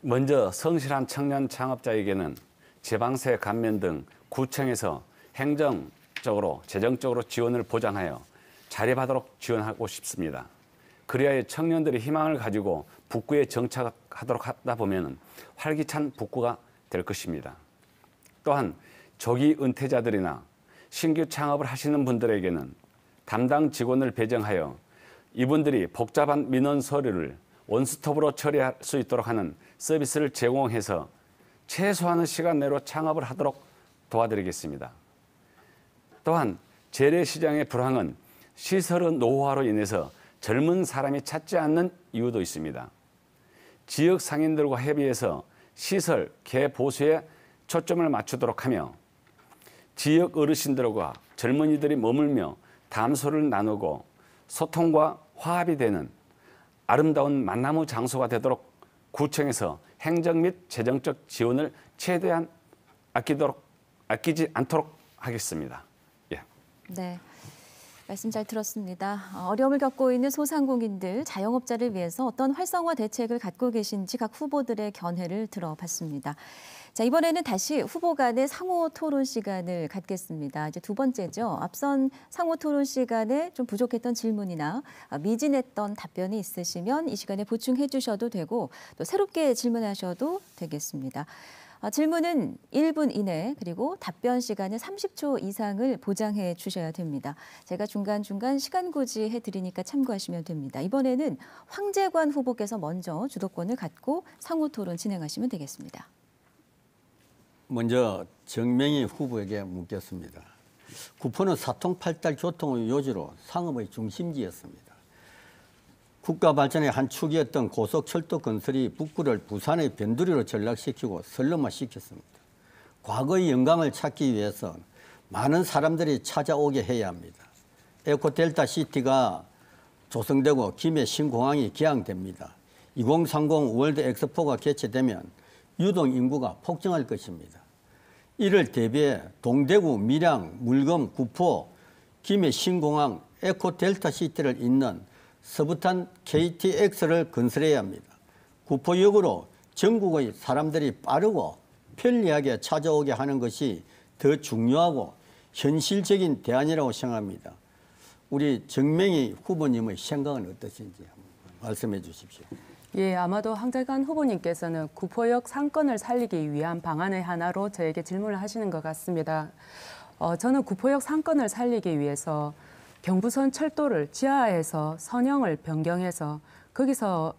먼저 성실한 청년 창업자에게는 지방세 감면 등 구청에서 행정적으로 재정적으로 지원을 보장하여 자립하도록 지원하고 싶습니다. 그리하여 청년들이 희망을 가지고 북구에 정착하도록 하다 보면 활기찬 북구가 될 것입니다. 또한 조기 은퇴자들이나 신규 창업을 하시는 분들에게는 담당 직원을 배정하여 이분들이 복잡한 민원 서류를 원스톱으로 처리할 수 있도록 하는 서비스를 제공해서 최소한의 시간 내로 창업을 하도록 도와드리겠습니다. 또한 재래시장의 불황은 시설의 노후화로 인해서 젊은 사람이 찾지 않는 이유도 있습니다. 지역 상인들과 협의해서 시설 개보수에 초점을 맞추도록 하며 지역 어르신들과 젊은이들이 머물며 담소를 나누고 소통과 화합이 되는 아름다운 만남의 장소가 되도록 구청에서 행정 및 재정적 지원을 최대한 아끼지 않도록 하겠습니다. 예. 네. 말씀 잘 들었습니다. 어려움을 겪고 있는 소상공인들, 자영업자를 위해서 어떤 활성화 대책을 갖고 계신지 각 후보들의 견해를 들어봤습니다. 자, 이번에는 다시 후보 간의 상호 토론 시간을 갖겠습니다. 이제 두 번째죠. 앞선 상호 토론 시간에 좀 부족했던 질문이나 미진했던 답변이 있으시면 이 시간에 보충해 주셔도 되고 또 새롭게 질문하셔도 되겠습니다. 질문은 1분 이내 그리고 답변 시간은 30초 이상을 보장해 주셔야 됩니다. 제가 중간중간 시간 고지해 드리니까 참고하시면 됩니다. 이번에는 황재관 후보께서 먼저 주도권을 갖고 상호 토론 진행하시면 되겠습니다. 먼저 정명희 후보에게 묻겠습니다. 구포는 사통팔달 교통의 요지로 상업의 중심지였습니다. 국가 발전의 한 축이었던 고속철도 건설이 북구를 부산의 변두리로 전락시키고 선로화시켰습니다. 과거의 영감을 찾기 위해서 많은 사람들이 찾아오게 해야 합니다. 에코델타 시티가 조성되고 김해 신공항이 개항됩니다. 2030 월드 엑스포가 개최되면 유동 인구가 폭증할 것입니다. 이를 대비해 동대구, 밀양, 물검, 구포, 김해 신공항, 에코델타 시티를 잇는 서부탄 KTX를 건설해야 합니다. 구포역으로 전국의 사람들이 빠르고 편리하게 찾아오게 하는 것이 더 중요하고 현실적인 대안이라고 생각합니다. 우리 정명희 후보님의 생각은 어떠신지 한번 말씀해 주십시오. 예, 아마도 황재관 후보님께서는 구포역 상권을 살리기 위한 방안의 하나로 저에게 질문을 하시는 것 같습니다. 저는 구포역 상권을 살리기 위해서 경부선 철도를 지하에서 선형을 변경해서 거기서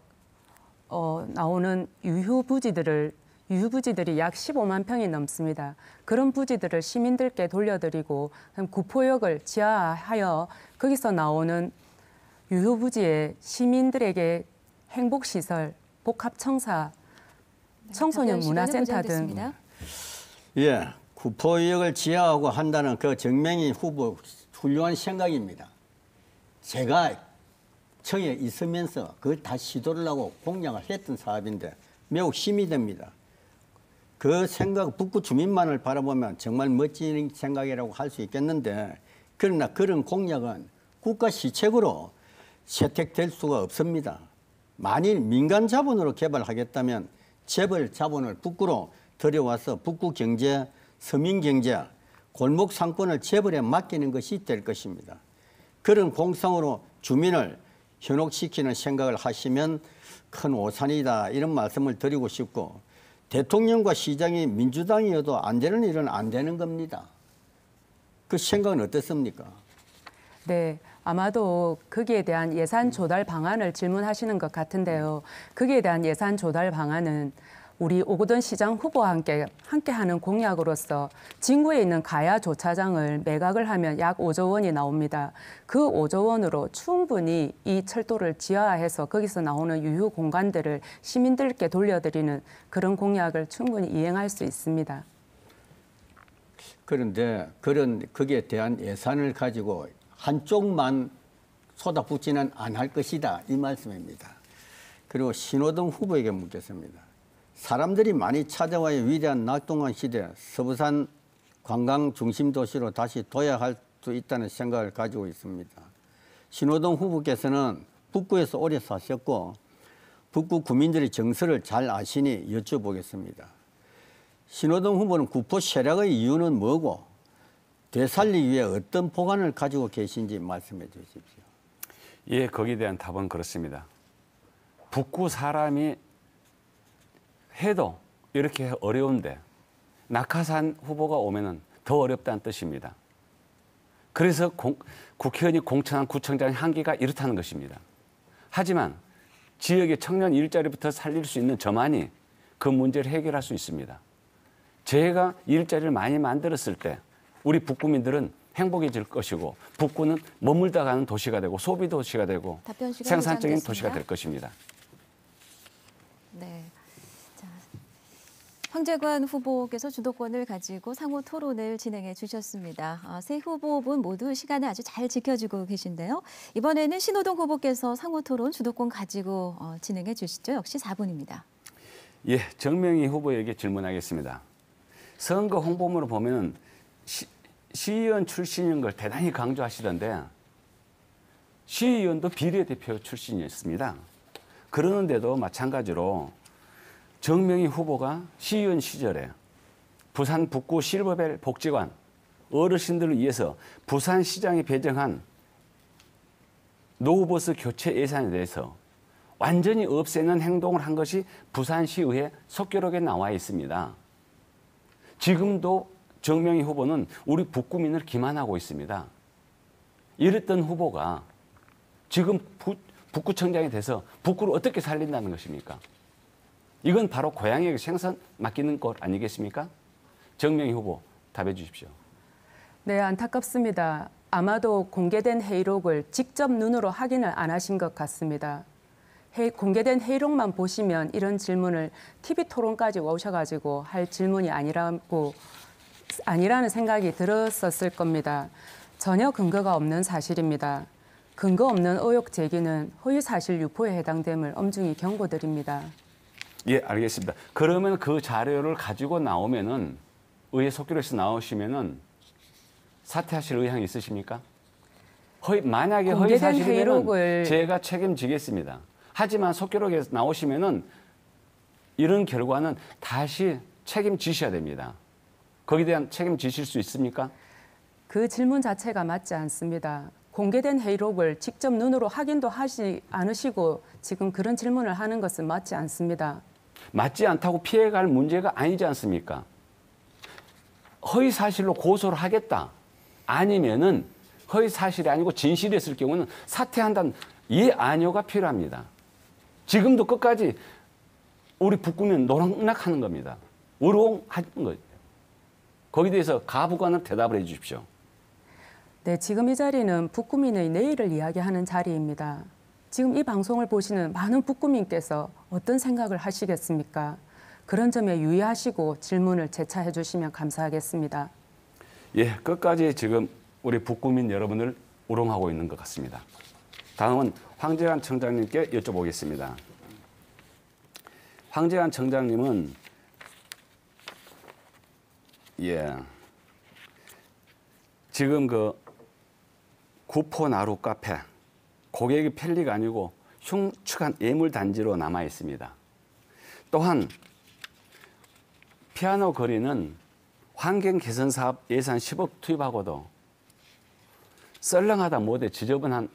나오는 유휴부지들이 약 15만 평이 넘습니다. 그런 부지들을 시민들께 돌려드리고 구포역을 지하하여 거기서 나오는 유휴부지에 시민들에게 행복시설, 복합청사, 청소년 문화센터 등 예, 구포역을 지하하고 한다는 그 정명희 후보 훌륭한 생각입니다. 제가 청에 있으면서 그걸 다 시도를 하고 공약을 했던 사업인데 매우 힘이 됩니다. 그 생각, 북구 주민만을 바라보면 정말 멋진 생각이라고 할 수 있겠는데 그러나 그런 공약은 국가 시책으로 채택될 수가 없습니다. 만일 민간 자본으로 개발하겠다면 재벌 자본을 북구로 들여와서 북구 경제, 서민 경제, 골목 상권을 재벌에 맡기는 것이 될 것입니다. 그런 공상으로 주민을 현혹시키는 생각을 하시면 큰 오산이다 이런 말씀을 드리고 싶고 대통령과 시장이 민주당이어도 안 되는 일은 안 되는 겁니다. 그 생각은 어떻습니까? 네, 아마도 거기에 대한 예산 조달 방안을 질문하시는 것 같은데요. 거기에 대한 예산 조달 방안은 우리 오거돈 시장 후보와 함께하는 공약으로서 진구에 있는 가야 조차장을 매각을 하면 약 5조 원이 나옵니다. 그 5조 원으로 충분히 이 철도를 지하해서 거기서 나오는 유휴 공간들을 시민들께 돌려드리는 그런 공약을 충분히 이행할 수 있습니다. 그런데 거기에 대한 예산을 가지고 한쪽만 쏟아붓지는 않을 것이다 이 말씀입니다. 그리고 신호등 후보에게 묻겠습니다. 사람들이 많이 찾아와야 위대한 낙동강 시대 서부산 관광 중심 도시로 다시 도약할 수 있다는 생각을 가지고 있습니다. 신호등 후보께서는 북구에서 오래 사셨고 북구 구민들의 정서를 잘 아시니 여쭤보겠습니다. 신호등 후보는 구포 쇠락의 이유는 뭐고 되살리기 위해 어떤 보관을 가지고 계신지 말씀해 주십시오. 예, 거기에 대한 답은 그렇습니다. 북구 사람이 해도 이렇게 어려운데 낙하산 후보가 오면은 더 어렵다는 뜻입니다. 그래서 국회의원이 공천한 구청장의 한계가 이렇다는 것입니다. 하지만 지역의 청년 일자리부터 살릴 수 있는 저만이 그 문제를 해결할 수 있습니다. 제가 일자리를 많이 만들었을 때 우리 북구민들은 행복해질 것이고 북구는 머물다 가는 도시가 되고 소비 도시가 되고 생산적인 도시가 될 것입니다. 네. 황재관 후보께서 주도권을 가지고 상호 토론을 진행해 주셨습니다. 세 후보분 모두 시간을 아주 잘 지켜주고 계신데요. 이번에는 신호동 후보께서 상호 토론 주도권 가지고 진행해 주시죠. 역시 4분입니다. 예, 정명희 후보에게 질문하겠습니다. 선거 홍보물을 보면 시의원 출신인 걸 대단히 강조하시던데 시의원도 비례대표 출신이었습니다. 그러는데도 마찬가지로 정명희 후보가 시의원 시절에 부산 북구 실버벨 복지관 어르신들을 위해서 부산시장이 배정한 노후버스 교체 예산에 대해서 완전히 없애는 행동을 한 것이 부산시의회 속기록에 나와 있습니다. 지금도 정명희 후보는 우리 북구민을 기만하고 있습니다. 이랬던 후보가 지금 북구청장이 돼서 북구를 어떻게 살린다는 것입니까? 이건 바로 고향에게 생선 맡기는 것 아니겠습니까? 정명희 후보 답해 주십시오. 네, 안타깝습니다. 아마도 공개된 회의록을 직접 눈으로 확인을 안 하신 것 같습니다. 공개된 회의록만 보시면 이런 질문을 TV 토론까지 오셔가지고 할 질문이 아니라고 아니라는 생각이 들었었을 겁니다. 전혀 근거가 없는 사실입니다. 근거 없는 의혹 제기는 허위사실 유포에 해당됨을 엄중히 경고드립니다. 예, 알겠습니다. 그러면 그 자료를 가지고 나오면은 의회 속기록에서 나오시면은 사퇴하실 의향이 있으십니까? 만약에 허위 공개된 사실이면 회의록을 제가 책임지겠습니다. 하지만 속기록에서 나오시면은 이런 결과는 다시 책임지셔야 됩니다. 거기에 대한 책임지실 수 있습니까? 그 질문 자체가 맞지 않습니다. 공개된 회의록을 직접 눈으로 확인도 하지 않으시고 지금 그런 질문을 하는 것은 맞지 않습니다. 맞지 않다고 피해갈 문제가 아니지 않습니까? 허위 사실로 고소를 하겠다. 아니면은 허위 사실이 아니고 진실이었을 경우는 사퇴한다는 예, 아니오가 필요합니다. 지금도 끝까지 우리 북구민 노랑락하는 겁니다. 우롱하는 거죠. 거기에 대해서 가부간을 대답을 해 주십시오. 네, 지금 이 자리는 북구민의 내일을 이야기하는 자리입니다. 지금 이 방송을 보시는 많은 북구민께서 어떤 생각을 하시겠습니까? 그런 점에 유의하시고 질문을 재차해 주시면 감사하겠습니다. 예, 끝까지 지금 우리 북구민 여러분을 우롱하고 있는 것 같습니다. 다음은 황재환 청장님께 여쭤보겠습니다. 황재환 청장님은 지금 그 구포나루 카페 고객이 편리가 아니고 흉측한 예물 단지로 남아 있습니다. 또한 피아노 거리는 환경 개선 사업 예산 10억 투입하고도 썰렁하다 못해 지저분한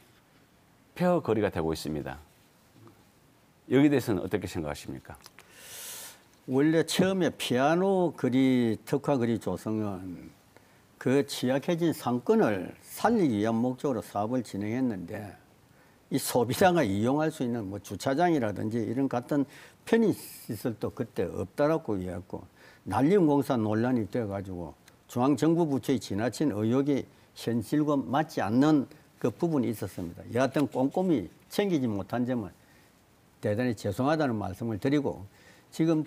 폐허 거리가 되고 있습니다. 여기에 대해서는 어떻게 생각하십니까? 원래 처음에 피아노 거리 특화 거리 조성은 그 취약해진 상권을 살리기 위한 목적으로 사업을 진행했는데 이 소비자가 이용할 수 있는 뭐 주차장이라든지 이런 같은 편의시설도 그때 없다라고 이해했고 난림공사 논란이 되어가지고 중앙정부 부처의 지나친 의혹이 현실과 맞지 않는 그 부분이 있었습니다. 여하튼 꼼꼼히 챙기지 못한 점은 대단히 죄송하다는 말씀을 드리고 지금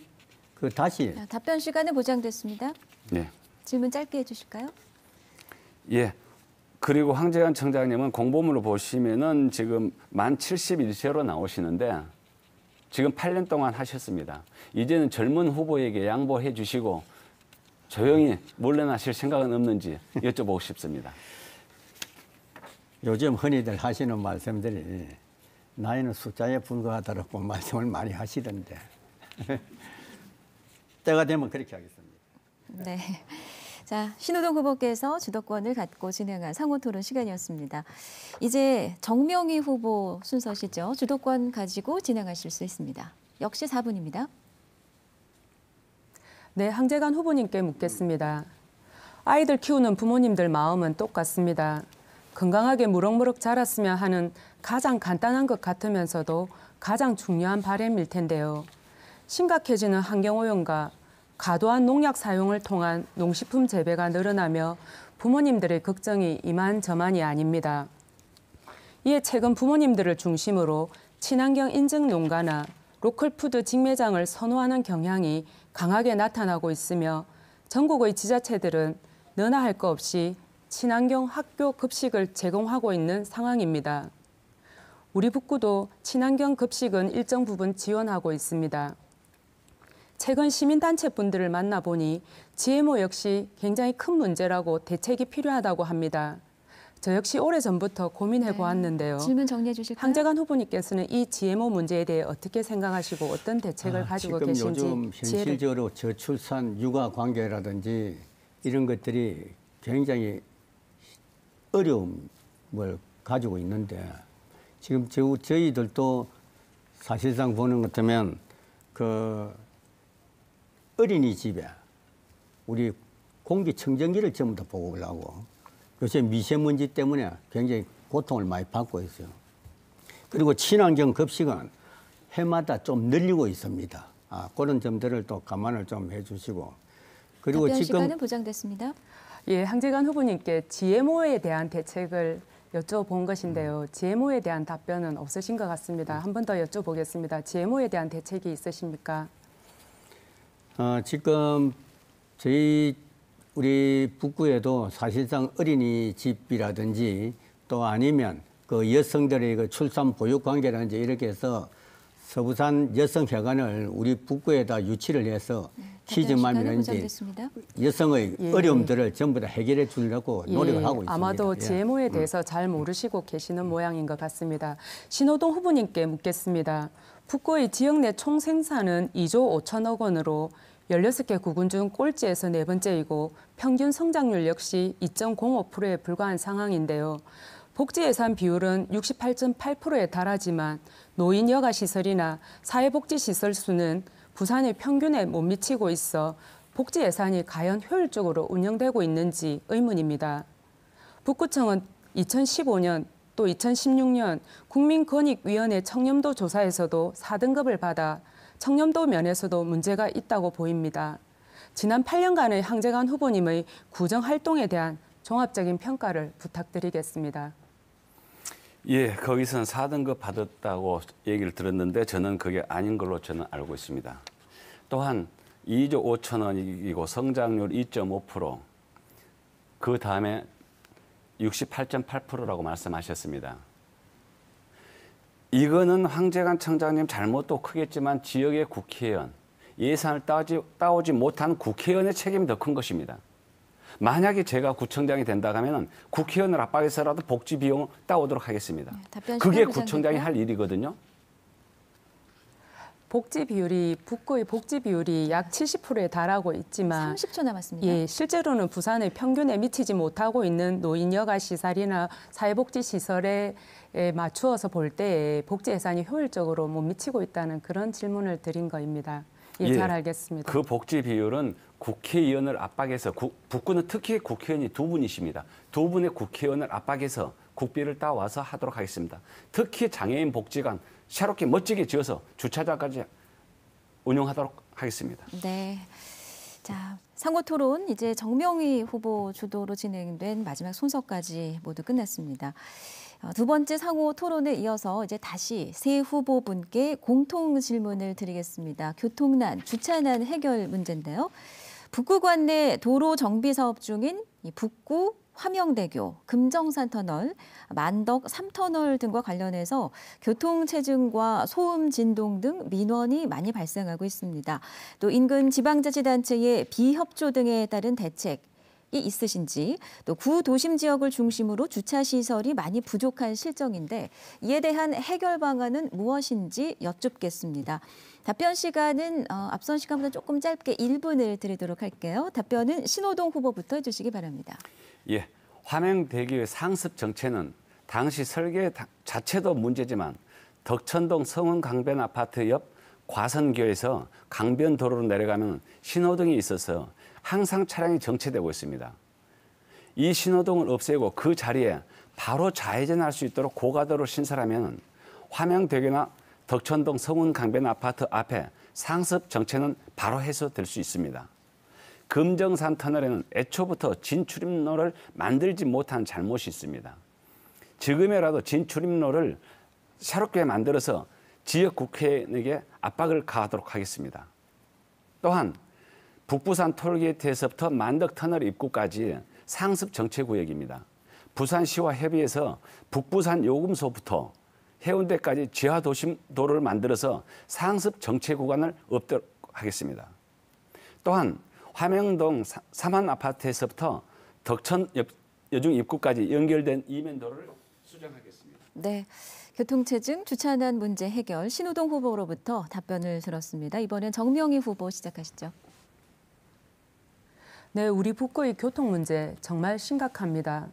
그 다시 답변 시간은 보장됐습니다. 네. 질문 짧게 해주실까요? 예. 그리고 황재환 청장님은 공보문을 보시면은 지금 만 71세로 나오시는데 지금 8년 동안 하셨습니다. 이제는 젊은 후보에게 양보해 주시고 조용히 물러나실 생각은 없는지 여쭤보고 싶습니다. 요즘 흔히들 하시는 말씀들이 나이는 숫자에 불과하다라고 말씀을 많이 하시던데 때가 되면 그렇게 하겠습니다. 네. 자, 신호동 후보께서 주도권을 갖고 진행한 상호토론 시간이었습니다. 이제 정명희 후보 순서시죠. 주도권 가지고 진행하실 수 있습니다. 역시 4분입니다. 네, 황재관 후보님께 묻겠습니다. 아이들 키우는 부모님들 마음은 똑같습니다. 건강하게 무럭무럭 자랐으면 하는 가장 간단한 것 같으면서도 가장 중요한 바람일 텐데요. 심각해지는 환경오염과 과도한 농약 사용을 통한 농식품 재배가 늘어나며 부모님들의 걱정이 이만저만이 아닙니다. 이에 최근 부모님들을 중심으로 친환경 인증 농가나 로컬푸드 직매장을 선호하는 경향이 강하게 나타나고 있으며 전국의 지자체들은 너나 할 것 없이 친환경 학교 급식을 제공하고 있는 상황입니다. 우리 북구도 친환경 급식은 일정 부분 지원하고 있습니다. 최근 시민단체 분들을 만나보니 GMO 역시 굉장히 큰 문제라고 대책이 필요하다고 합니다. 저 역시 오래전부터 고민해 보았는데요. 질문 정리해 주실까요? 황재관 후보님께서는 이 GMO 문제에 대해 어떻게 생각하시고 어떤 대책을 가지고 지금 계신지 요즘 현실적으로 저출산 육아 관계라든지 이런 것들이 굉장히 어려움을 가지고 있는데 지금 저희들도 사실상 보는 것 같으면 그 어린이집에 우리 공기청정기를 전부 다 보급을 하고 요새 미세먼지 때문에 굉장히 고통을 많이 받고 있어요. 그리고 친환경 급식은 해마다 좀 늘리고 있습니다. 그런 점들을 또 감안을 좀 해주시고 그리고 답변 지금 시간은 보장됐습니다. 예, 황재관 후보님께 GMO에 대한 대책을 여쭤본 것인데요. GMO에 대한 답변은 없으신 것 같습니다. 한 번 더 여쭤보겠습니다. GMO에 대한 대책이 있으십니까? 지금 저희 우리 북구에도 사실상 어린이집이라든지 또 아니면 그 여성들의 그 출산 보육 관계라든지 이렇게 해서 서부산 여성회관을 우리 북구에다 유치를 해서 시즈맘이라든지 여성의 어려움들을 전부 다 해결해 주려고 노력을 하고 있습니다. 아마도 GMO에 대해서 잘 모르시고 계시는 모양인 것 같습니다. 신호동 후보님께 묻겠습니다. 북구의 지역 내 총 생산은 2조 5천억 원으로 16개 구군 중 꼴찌에서 네 번째이고 평균 성장률 역시 2.05%에 불과한 상황인데요. 복지 예산 비율은 68.8%에 달하지만 노인 여가 시설이나 사회복지 시설 수는 부산의 평균에 못 미치고 있어 복지 예산이 과연 효율적으로 운영되고 있는지 의문입니다. 북구청은 2015년 또 2016년 국민권익위원회 청렴도 조사에서도 4등급을 받아 청렴도 면에서도 문제가 있다고 보입니다. 지난 8년간의 황재관 후보님의 구정 활동에 대한 종합적인 평가를 부탁드리겠습니다. 예, 거기서는 4등급 받았다고 얘기를 들었는데 저는 그게 아닌 걸로 저는 알고 있습니다. 또한 2조 5천원이고 성장률 2.5%, 그 다음에 68.8%라고 말씀하셨습니다. 이거는 황재관 청장님 잘못도 크겠지만 지역의 국회의원, 예산을 따오지 못한 국회의원의 책임이 더 큰 것입니다. 만약에 제가 구청장이 된다 하면 국회의원을 압박해서라도 복지 비용을 따오도록 하겠습니다. 그게 구청장이 할 일이거든요. 복지 비율이 북구의 복지 비율이 약 70%에 달하고 있지만 30초 남았습니다. 예, 실제로는 부산의 평균에 미치지 못하고 있는 노인 여가 시설이나 사회복지 시설에 맞추어서 볼 때 복지 예산이 효율적으로 못 미치고 있다는 그런 질문을 드린 거입니다. 예, 잘 알겠습니다. 그 복지 비율은 국회의원을 압박해서 북구는 특히 국회의원이 두 분이십니다. 두 분의 국회의원을 압박해서 국비를 따와서 하도록 하겠습니다. 특히 장애인 복지관 새롭게 멋지게 지어서 주차장까지 운영하도록 하겠습니다. 네. 자, 상호 토론 이제 정명희 후보 주도로 진행된 마지막 순서까지 모두 끝났습니다. 두 번째 상호 토론에 이어서 이제 다시 세 후보분께 공통 질문을 드리겠습니다. 교통난, 주차난 해결 문제인데요. 북구관 내 도로 정비 사업 중인 이 북구 화명대교, 금정산 터널, 만덕 3터널 등과 관련해서 교통체증과 소음 진동 등 민원이 많이 발생하고 있습니다. 또 인근 지방자치단체의 비협조 등에 따른 대책이 있으신지, 또 구도심 지역을 중심으로 주차시설이 많이 부족한 실정인데 이에 대한 해결 방안은 무엇인지 여쭙겠습니다. 답변 시간은 앞선 시간보다 조금 짧게 1분을 드리도록 할게요. 답변은 신호동 후보부터 해주시기 바랍니다. 예, 화명대교의 상습 정체는 당시 설계 자체도 문제지만 덕천동 성운 강변 아파트 옆 과선교에서 강변 도로로 내려가면 신호등이 있어서 항상 차량이 정체되고 있습니다. 이 신호등을 없애고 그 자리에 바로 좌회전할 수 있도록 고가도로를 신설하면 화명대교나 덕천동 성운 강변 아파트 앞에 상습 정체는 바로 해소될 수 있습니다. 금정산 터널에는 애초부터 진출입로를 만들지 못한 잘못이 있습니다. 지금이라도 진출입로를 새롭게 만들어서 지역 국회의원에게 압박을 가하도록 하겠습니다. 또한 북부산 톨게이트에서부터 만덕 터널 입구까지 상습 정체 구역입니다. 부산시와 협의해서 북부산 요금소부터 해운대까지 지하 도심도로를 만들어서 상습 정체 구간을 없도록 하겠습니다. 또한 화명동 삼한 아파트에서부터 덕천 여중 입구까지 연결된 이면도로를 수정하겠습니다. 네, 교통체증, 주차난 문제 해결 신호동 후보로부터 답변을 들었습니다. 이번엔 정명희 후보 시작하시죠. 네, 우리 북구의 교통 문제 정말 심각합니다.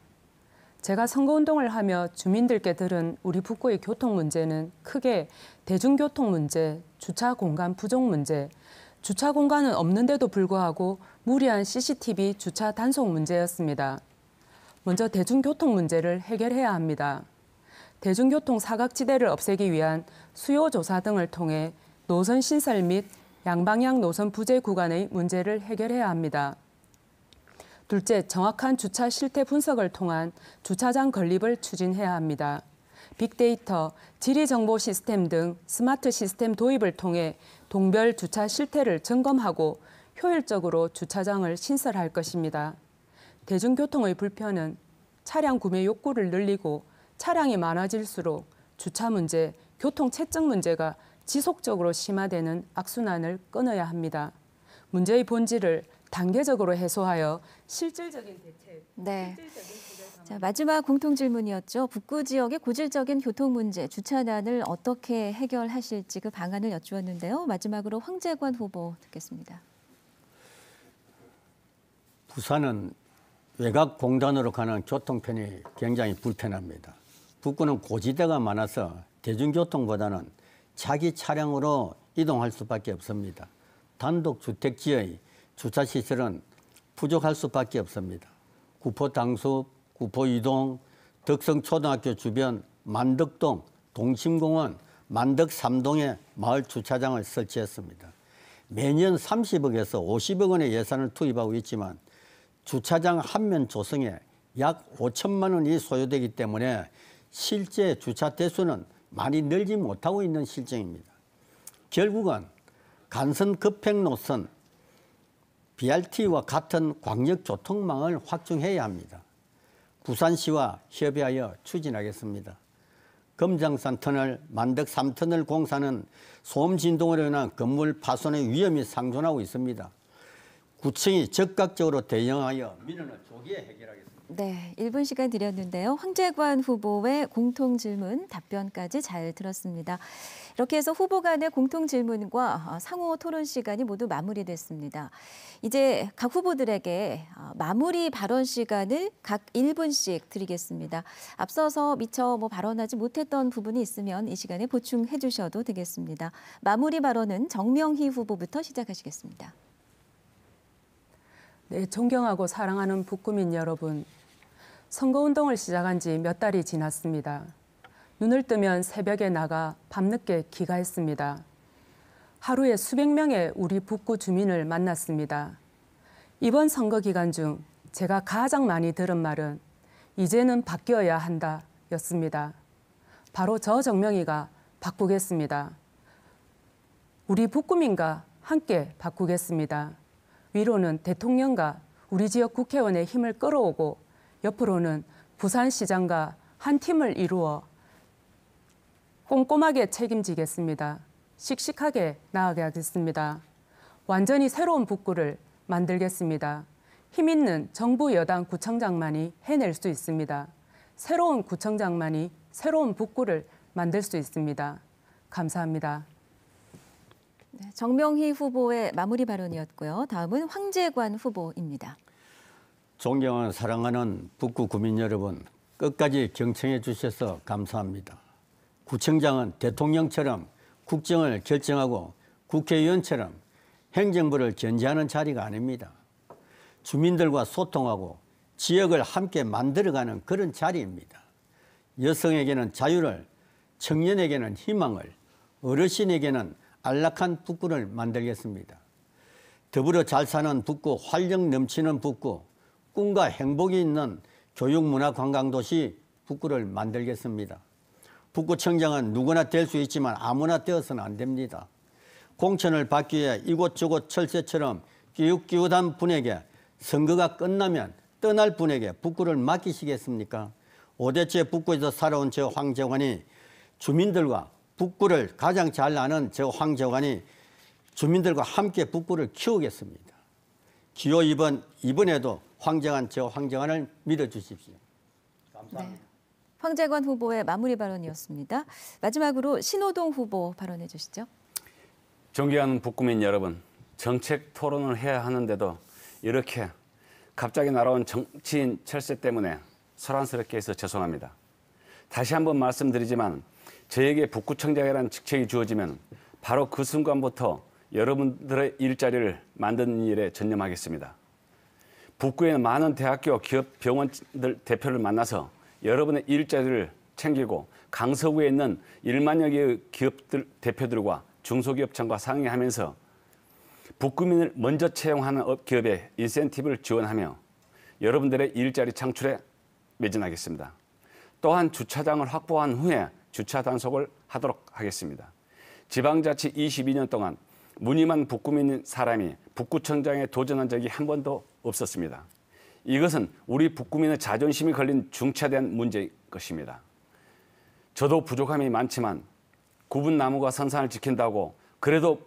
제가 선거운동을 하며 주민들께 들은 우리 북구의 교통 문제는 크게 대중교통 문제, 주차 공간 부족 문제, 주차 공간은 없는데도 불구하고 무리한 CCTV 주차 단속 문제였습니다. 먼저 대중교통 문제를 해결해야 합니다. 대중교통 사각지대를 없애기 위한 수요조사 등을 통해 노선 신설 및 양방향 노선 부재 구간의 문제를 해결해야 합니다. 둘째, 정확한 주차 실태 분석을 통한 주차장 건립을 추진해야 합니다. 빅데이터, 지리정보 시스템 등 스마트 시스템 도입을 통해 동별 주차 실태를 점검하고 효율적으로 주차장을 신설할 것입니다. 대중교통의 불편은 차량 구매 욕구를 늘리고 차량이 많아질수록 주차 문제, 교통 체증 문제가 지속적으로 심화되는 악순환을 끊어야 합니다. 문제의 본질을 단계적으로 해소하여 실질적인 대책, 네. 자, 마지막 공통 질문이었죠. 북구 지역의 고질적인 교통 문제, 주차난을 어떻게 해결하실지 그 방안을 여쭈었는데요. 마지막으로 황재관 후보 듣겠습니다. 부산은 외곽 공단으로 가는 교통편이 굉장히 불편합니다. 북구는 고지대가 많아서 대중교통보다는 자기 차량으로 이동할 수밖에 없습니다. 단독주택지의 주차시설은 부족할 수밖에 없습니다. 구포 당숲, 구포 이동, 덕성초등학교 주변, 만덕동, 동심공원, 만덕 3동에 마을 주차장을 설치했습니다. 매년 30억에서 50억 원의 예산을 투입하고 있지만 주차장 한 면 조성에 약 5천만 원이 소요되기 때문에 실제 주차 대수는 많이 늘지 못하고 있는 실정입니다. 결국은 간선 급행 노선, BRT와 같은 광역교통망을 확충해야 합니다. 부산시와 협의하여 추진하겠습니다. 금장산 터널, 만덕 3터널 공사는 소음 진동으로 인한 건물 파손의 위험이 상존하고 있습니다. 구청이 적극적으로 대응하여 민원을 조기에 해결하겠습니다. 네, 1분 시간 드렸는데요. 황재관 후보의 공통 질문 답변까지 잘 들었습니다. 이렇게 해서 후보 간의 공통 질문과 상호 토론 시간이 모두 마무리됐습니다. 이제 각 후보들에게 마무리 발언 시간을 각 1분씩 드리겠습니다. 앞서서 미처 발언하지 못했던 부분이 있으면 이 시간에 보충해 주셔도 되겠습니다. 마무리 발언은 정명희 후보부터 시작하시겠습니다. 네, 존경하고 사랑하는 북구민 여러분. 선거운동을 시작한 지 몇 달이 지났습니다. 눈을 뜨면 새벽에 나가 밤늦게 귀가했습니다. 하루에 수백 명의 우리 북구 주민을 만났습니다. 이번 선거 기간 중 제가 가장 많이 들은 말은 이제는 바뀌어야 한다 였습니다. 바로 저 정명희가 바꾸겠습니다. 우리 북구민과 함께 바꾸겠습니다. 위로는 대통령과 우리 지역 국회의원의 힘을 끌어오고 옆으로는 부산시장과 한 팀을 이루어 꼼꼼하게 책임지겠습니다. 씩씩하게 나아가겠습니다. 완전히 새로운 북구를 만들겠습니다. 힘 있는 정부 여당 구청장만이 해낼 수 있습니다. 새로운 구청장만이 새로운 북구를 만들 수 있습니다. 감사합니다. 네, 정명희 후보의 마무리 발언이었고요. 다음은 황재관 후보입니다. 존경하는 사랑하는 북구 구민 여러분, 끝까지 경청해 주셔서 감사합니다. 구청장은 대통령처럼 국정을 결정하고 국회의원처럼 행정부를 견제하는 자리가 아닙니다. 주민들과 소통하고 지역을 함께 만들어가는 그런 자리입니다. 여성에게는 자유를, 청년에게는 희망을, 어르신에게는 안락한 북구를 만들겠습니다. 더불어 잘 사는 북구, 활력 넘치는 북구, 꿈과 행복이 있는 교육문화관광도시 북구를 만들겠습니다. 북구청장은 누구나 될 수 있지만 아무나 되어서는 안 됩니다. 공천을 받기 위해 이곳저곳 철새처럼 끼웃끼웃한 분에게 선거가 끝나면 떠날 분에게 북구를 맡기시겠습니까? 5대째 북구에서 살아온 저 황재관이 주민들과 북구를 가장 잘 아는 저 황재관이 주민들과 함께 북구를 키우겠습니다. 기호 2번, 이번에도 황재관, 저 황재관을 믿어주십시오. 감사합니다. 네. 황재관 후보의 마무리 발언이었습니다. 마지막으로 신호동 후보 발언해 주시죠. 존경하는 북구민 여러분, 정책 토론을 해야 하는데도 이렇게 갑자기 날아온 정치인 철새 때문에 소란스럽게 해서 죄송합니다. 다시 한번 말씀드리지만 저에게 북구청장이라는 직책이 주어지면 바로 그 순간부터 여러분들의 일자리를 만드는 일에 전념하겠습니다. 북구에는 많은 대학교, 기업, 병원들 대표를 만나서 여러분의 일자리를 챙기고 강서구에 있는 1만여 개의 기업들 대표들과 중소기업청과 상의하면서 북구민을 먼저 채용하는 기업에 인센티브를 지원하며 여러분들의 일자리 창출에 매진하겠습니다. 또한 주차장을 확보한 후에 주차 단속을 하도록 하겠습니다. 지방자치 22년 동안 무늬만 북구민인 사람이 북구청장에 도전한 적이 한 번도 없었습니다. 이것은 우리 북구민의 자존심이 걸린 중차대한 문제일 것입니다. 저도 부족함이 많지만 구분 나무가 선산을 지킨다고 그래도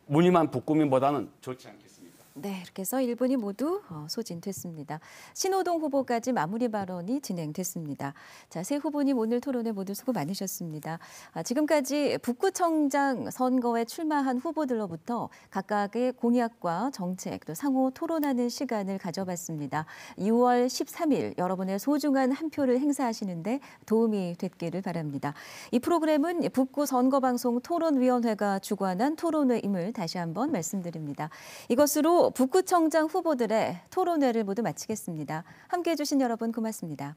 무늬만 북구민보다는 좋지 않겠습니까? 네, 이렇게 해서 1분이 모두 소진됐습니다. 신호동 후보까지 마무리 발언이 진행됐습니다. 자, 세 후보님 오늘 토론에 모두 수고 많으셨습니다. 지금까지 북구청장 선거에 출마한 후보들로부터 각각의 공약과 정책 또 상호 토론하는 시간을 가져봤습니다. 6월 13일 여러분의 소중한 한 표를 행사하시는데 도움이 됐기를 바랍니다. 이 프로그램은 북구 선거방송 토론위원회가 주관한 토론회임을 다시 한번 말씀드립니다. 이것으로 북구청장 후보들의 토론회를 모두 마치겠습니다. 함께해 주신 여러분 고맙습니다.